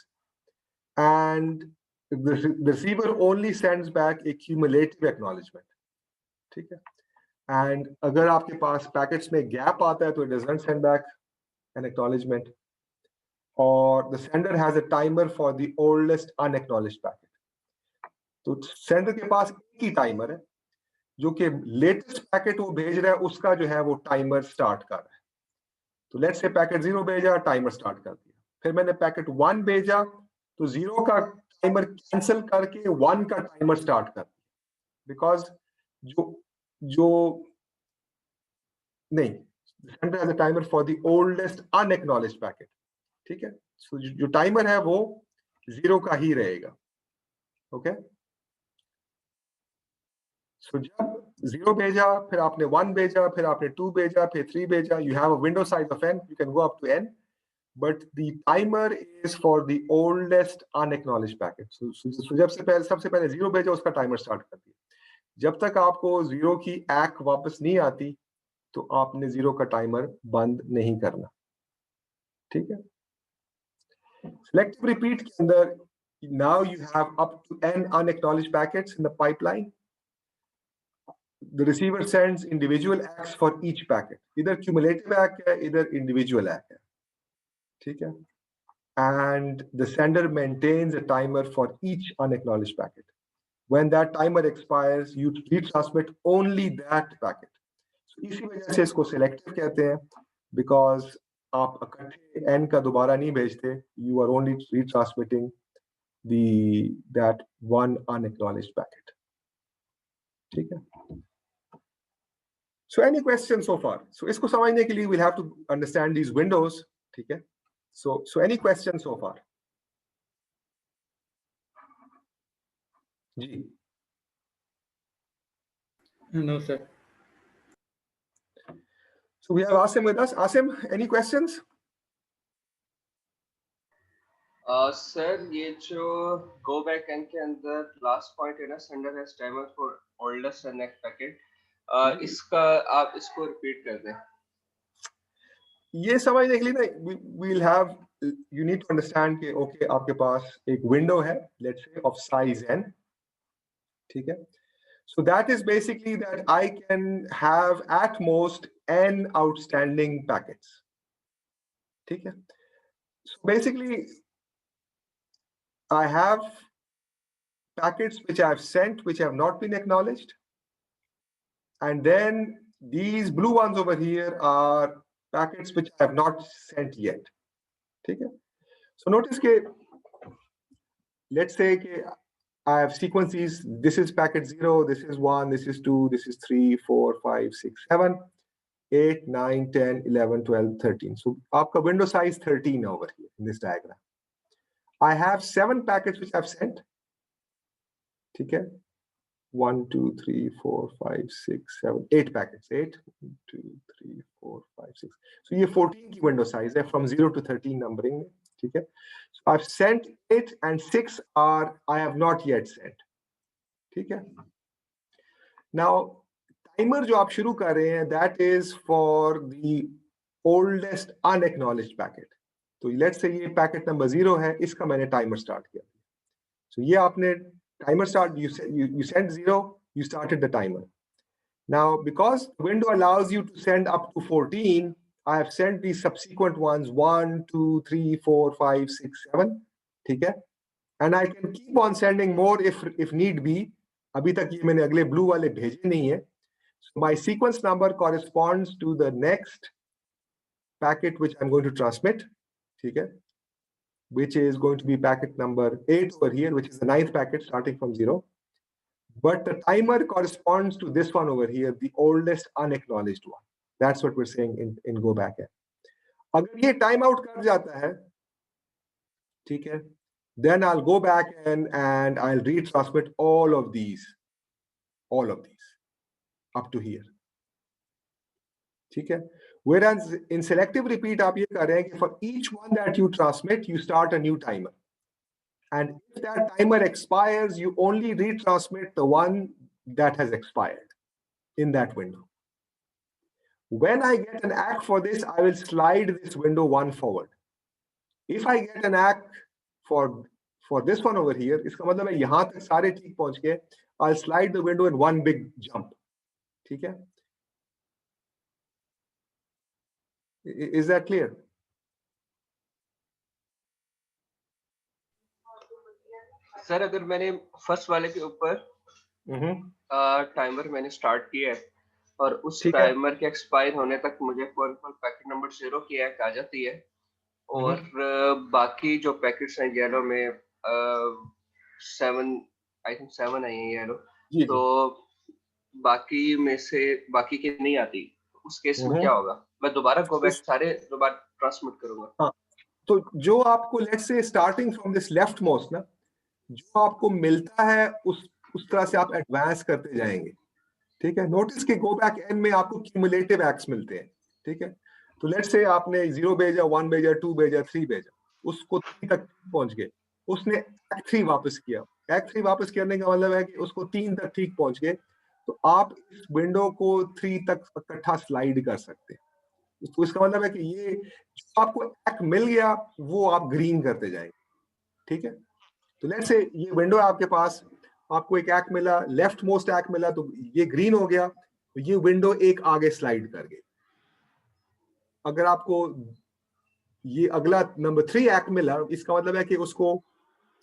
and the receiver only sends back a cumulative acknowledgement. ठीक है, and अगर आपके पास packets में gap आता है तो it doesn't send back an acknowledgement, or the sender has a timer for the oldest unacknowledged packet. तो sender के पास एक ही timer है जो कि latest packet वो भेज रहा है उसका जो है वो timer start कर रहा है. तो लेट्स से पैकेट 0 भेजा, टाइमर स्टार्ट कर दिया. फिर मैंने पैकेट 1 भेजा तो 0 का टाइमर कैंसिल करके 1 का टाइमर स्टार्ट कर दिया, बिकॉज जो नहीं, sender has a timer for the oldest unacknowledged packet. ठीक है, सो जो टाइमर है वो 0 का ही रहेगा. ओके, सो जब 0 भेजा, फिर आपने 1 भेजा, फिर आपने 2 भेजा, फिर 3 भेजा, you have a window size of n, you can go up to n, but the timer is for the oldest unacknowledged packet. So जब से पहले सबसे पहले 0 भेजा उसका टाइमर स्टार्ट कर दिया. जब तक आपको 0 की ACK वापस नहीं आती तो आपने 0 का टाइमर बंद नहीं करना. ठीक है, selective repeat के अंदर now you have up to n unacknowledged packets in the pipeline. The receiver sends individual ACKs for each packet. Either cumulative ACK है, either individual ACK है. ठीक है, and the sender maintains a timer for each unacknowledged packet. When that timer expires, you retransmit only that packet. So इसी वजह से इसको selective कहते हैं, because आप इकट्ठे n का दोबारा नहीं भेजते. You are only retransmitting that one unacknowledged packet. ठीक है. So any questions so far? So इसको समझने के लिए we'll have to understand these windows. ठीक है. So any questions so far? जी. No sir. So we have Asim with us. Asim, any questions? Sir ये जो go back n के अंदर last point है ना, sender has timer for oldest and next packet. इसका आप इसको repeat कर दें. ये समझने के लिए ना we'll have, you need to understand कि okay आपके पास एक window है, let's say of size n. ठीक है, so that is basically that I can have at most n outstanding packets. ठीक है, so basically I have packets which I have sent which have not been acknowledged, and then these blue ones over here are packets which I have not sent yet. ठीक है, so notice के let's say कि I have sequences. This is packet 0, this is 1, this is 2, this is 3, 4, 5, 6, 7, 8, 9, 10, 11, 12, 13. So आपका window size 13 over here in this diagram. I have 7 packets which I've sent. ठीक है, 1, 2, 3, 4, 5, 6, 7, 8 packets. 8, 1, 2, 3, 4, 5, 6. So ये 14 की window size है from 0 to 13 numbering. ठीक है, so I've sent 8 and 6 are I have not yet sent. ठीक है, now timer जो आप शुरू कर रहे हैं that is for the oldest unacknowledged packet. तो let's say ये packet number 0 है, इसका मैंने timer start किया. So ये आपने timer start, you sent 0, you started the timer. Now because the window allows you to send up to 14, I have sent the subsequent ones 1, 2, 3, 4, 5, 6, 7. ठीक है? And I can keep on sending more if need be. अभी तक ये मैंने अगले blue वाले भेजे नहीं है. So my sequence number corresponds to the next packet which I'm going to transmit. ठीक है? Which is going to be packet number 8 over here, which is the 9th packet starting from 0. But the timer corresponds to this one over here, the oldest unacknowledged one. That's what we're saying in go back. अगर ये time out कर जाता है, ठीक है, then I'll go back and I'll retransmit all of these up to here. ठीक है? Whereas in selective repeat आप ये कर रहे हैं कि for each one that you transmit, you start a new timer. And if that timer expires, you only retransmit the one that has expired in that window. When I get an ACK for this, I will slide this window one forward. If I get an ACK for this one over here, इसका मतलब है यहाँ तक सारे ठीक पहुँच गए, I'll slide the window in one big jump. ठीक है? Is that clear? सर अगर मैंने फर्स्ट वाले के ऊपर टाइमर मैंने स्टार्ट किया है और उस टाइमर के एक्सपायर होने तक मुझे पैकेट नंबर 0 की एक आ जाती है और बाकी जो पैकेट्स हैं येलो में 7 आई थिंक 7 आई हैं येलो, तो बाकी में से बाकी के नहीं आती, उस केस में क्या होगा? मैं दोबारा गो बैक सारे दोबारा ट्रांसमिट करूंगा. हाँ, तो जो आपको let's say starting from this left most ना, जो आपको मिलता है उस तरह से आप एडवांस करते जाएंगे. ठीक है? नोटिस के गो बैक एन में आपको क्यूमुलेटिव एक्स मिलते हैं. ठीक है? तो लेट्स से आपने 0 भेजा, 1 भेजा, 2 भेजा, 3 भेजा, उसको 3 तक पहुंच गए, उसने एक्ट 3 वापस किया. एक्ट 3 वापस करने का मतलब है कि उसको 3 तक ठीक पहुंच गए, तो आप इस विंडो को 3 तक इकट्ठा स्लाइड कर सकते हैं. तो इसका मतलब है कि ये जो आपको एक्ट मिल गया वो आप ग्रीन करते जाएंगे. ठीक है? तो लेट्स से ये विंडो है आपके पास, आपको एक एक्ट मिला, लेफ्ट मोस्ट एक्ट मिला, तो ये ग्रीन हो गया, तो ये विंडो एक आगे स्लाइड कर गई. अगर आपको ये अगला नंबर 3 एक्ट मिला, इसका मतलब है कि उसको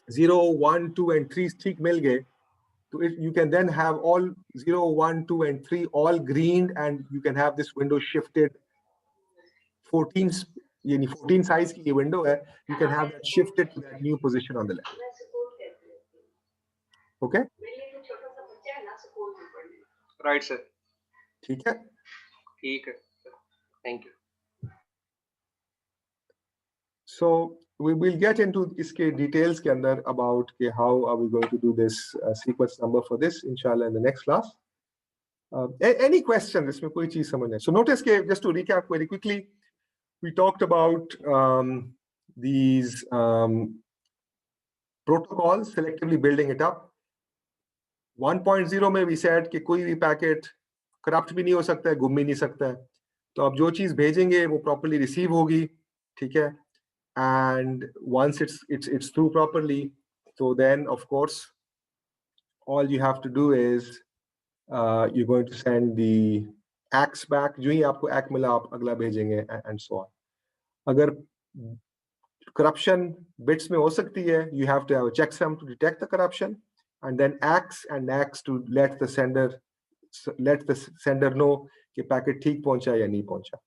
0, 1, 2 and 3 ठीक मिल गए, तो you can then have all 0, 1, 2 and 3 all greened, and you can have this window shifted 14, यानी 14 साइज की ये विंडो है, you can have that shifted to that new position on the left. Okay? Right, sir. ठीक है? ठीक है. Thank you. So we will get into इसके details के अंदर about how are we going to do this sequence number for this, inshallah, in the next class. Any question? इसमें कोई चीज समझ नहीं. So notice के just to recap very quickly, we talked about these protocols, selectively building it up. 1.0 में we said कि कोई भी पैकेट करप्ट भी नहीं हो सकता है, गुम भी नहीं सकता है. तो आप जो चीज भेजेंगे वो प्रॉपर्ली रिसीव होगी. ठीक है? And once it's through properly, so then of course all you have to do is you're going to send the acts back. जो ही आपको act मिला आप अगला भेजेंगे and so on. अगर corruption bits में हो सकती है, you have to have a checksum to detect the corruption, and then acts and acts to let the sender know कि पैकेट ठीक पहुंचा या नहीं पहुंचा.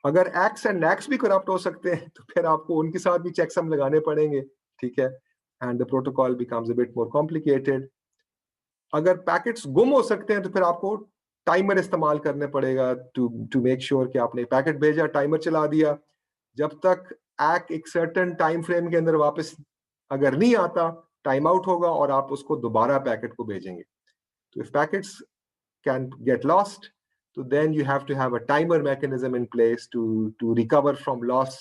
अगर एक्स एंड नैक्स भी करप्ट हो सकते हैं, तो फिर आपको उनके साथ भी चेकसम लगाने पड़ेंगे. ठीक है? And the protocol becomes a bit more complicated. अगर पैकेट्स गुम हो सकते हैं, तो फिर आपको टाइमर इस्तेमाल करने पड़ेगा टू मेक श्योर कि आपने पैकेट भेजा, टाइमर चला दिया, जब तक एक्ट एक सर्टेन टाइम फ्रेम के अंदर वापस अगर नहीं आता, टाइम आउट होगा और आप उसको दोबारा पैकेट को भेजेंगे. तो if packets can get lost, so then you have to have a timer mechanism in place to recover from loss.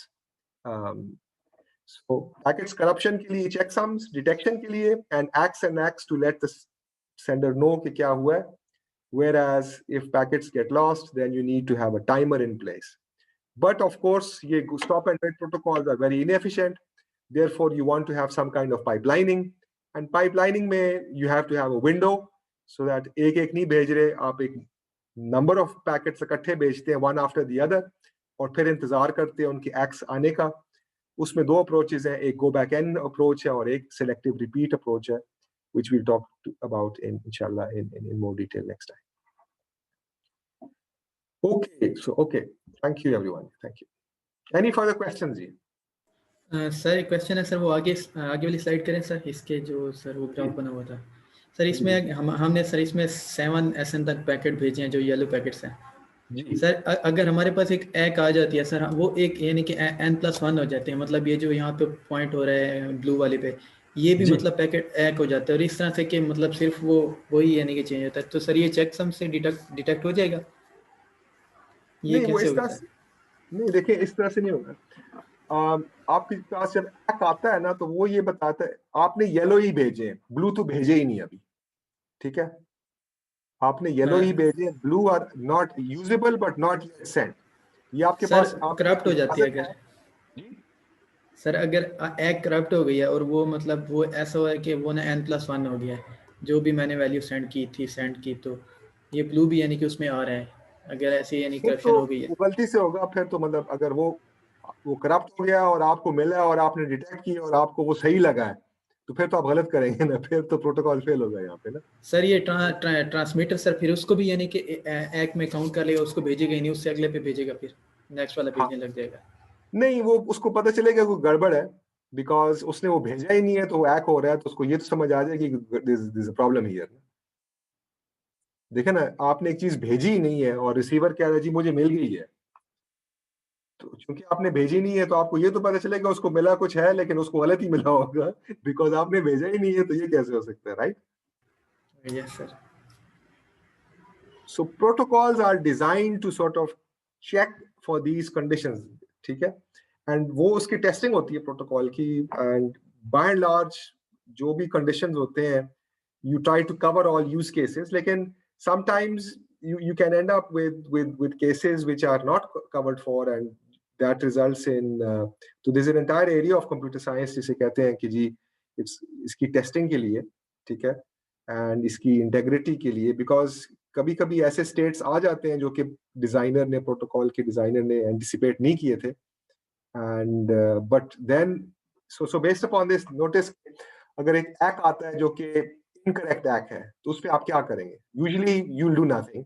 So packets corruption के लिए checksums, detection के लिए, and acts to let the sender know कि क्या हुआ है. Whereas if packets get lost, then you need to have a timer in place. But of course, ये stop and wait protocols are very inefficient. Therefore, you want to have some kind of pipelining. And pipelining में you have to have a window so that एक नहीं भेज रहे, आप एक number of packets इकट्ठे भेजते हैं one after the other. और फिर इंतजार करते हैं उनके एक्स आने का। उसमें दो अप्रोचेज हैं, एक गो बैक एन अप्रोच है और एक सिलेक्टिव रिपीट अप्रोच है, which we'll talk about inshallah in more detail next time. Okay, thank you everyone, thank you. Any further questions जी? सर एक क्वेश्चन है सर, वो आगे वाली स्लाइड करें सर, इसके जो सर वो ग्राफ बना हुआ था सर, इसमें हमने सर इसमें 7 SN तक पैकेट भेजे हैं जो येलो पैकेट्स हैं जी सर। अगर हमारे पास एक एक आ जाती है सर, वो एक यानी कि n+1 हो जाते हैं, मतलब ये जो यहाँ पे पॉइंट हो रहा है ब्लू वाले पे, ये भी मतलब पैकेट एक हो जाता है, और इस तरह से कि मतलब सिर्फ वो वही यानी कि चेंज होता है। तो सर ये चेकसम से डिटेक्ट हो जाएगा, ये नहीं, वो कैसे इस होगा तरह सर? नहीं, देखिए इस तरह से नहीं होगा। आपके पास जब एक आता है ना, तो वो ये बताता है आपने येलो ही भेजे हैं, ब्लू तो भेजे ही नहीं अभी, ठीक है? आपने येलो ही भेजे, blue are not usable but not yet sent. ये आपके सर पास करप्ट हो जाती है अगर जी? सर, अगर एक करप्ट हो गई है और वो मतलब वो ऐसा हुआ है कि वो ना n+1 हो गया है, जो भी मैंने वैल्यू सेंड की, तो ये ब्लू भी यानी कि उसमें आ रहा है, अगर ऐसे यानी फिर करप्शन तो हो गई है। वो गलती से होगा, फिर तो मतलब अगर वो करप्ट हो गया और आपको मिला और आपने डिटेक्ट किया और आपको वो सही लगा है, तो फिर तो आप गलत करेंगे ना, फिर तो प्रोटोकॉल फेल होगा यहाँ पे ना। सर ये ट्रांसमीटर सर फिर उसको भी यानी कि एक में काउंट कर लेगा, उसको भेजेगा ही नहीं, उससे अगले पे भेजेगा, फिर नेक्स्ट वाला हाँ, भेजने लग जाएगा। नहीं, वो उसको पता चलेगा कोई गड़बड़ है, बिकॉज उसने वो भेजा ही नहीं है, तो वो हैक हो रहा है, तो उसको ये तो समझ आ जाएगी कि दिस अ प्रॉब्लम हियर। देखे ना, आपने एक चीज भेजी ही नहीं है और रिसीवर कह रहा है जी मुझे मिल गई है, तो चूंकि आपने भेजी नहीं है तो आपको ये तो पता चलेगा उसको मिला कुछ है, लेकिन उसको गलत ही मिला होगा, बिकॉज आपने भेजा ही नहीं है, तो ये कैसे हो सकता है, right? Yes sir. So protocols are designed to sort of check for these conditions, ठीक है? And वो उसकी टेस्टिंग होती है प्रोटोकॉल की, and by and large जो भी conditions होते हैं, you try to cover all use cases, लेकिन sometimes you can end up with cases which are not covered for, and that results in so there's an entire area of computer science जिसे कहते हैं कि जी इसकी testing के लिए, ठीक है, एंड इसकी इंटेग्रिटी के लिए, बिकॉज कभी कभी ऐसे स्टेट्स आ जाते हैं जो कि डिजाइनर ने, प्रोटोकॉल के डिजाइनर ने एंटिसिपेट नहीं किए थे, and but then so based upon this notice, अगर एक एक्ट आता है जो कि इनकरेक्ट एक्ट है, तो उस पर आप क्या करेंगे? Usually you will do nothing.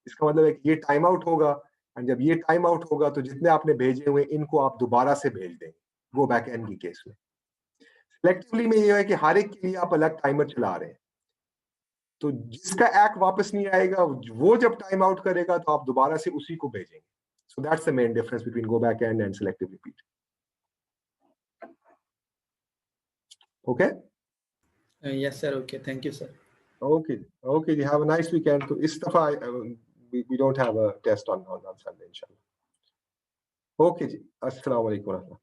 इसका मतलब है कि ये टाइम आउट होगा, एंड जब ये टाइम आउट होगा तो जितने आपने भेजे हुए इनको आप दोबारा से भेज देंगे, गो बैक एन की केस में। सिलेक्टिवली में ये है कि हर एक के लिए आप अलग टाइमर चला रहे हैं, तो जिसका एक्ट वापस नहीं आएगा वो जब टाइम आउट करेगा तो आप दोबारा से उसी को भेजेंगे। So that's the main difference between go back and selective repeat. Okay, yes sir, okay, thank you sir. Okay जी, हैव अ नाइस वीकेंड। तो इस दफा we don't have a test on Sunday inshallah. Okay जी, अस्सलाम वालेकुम।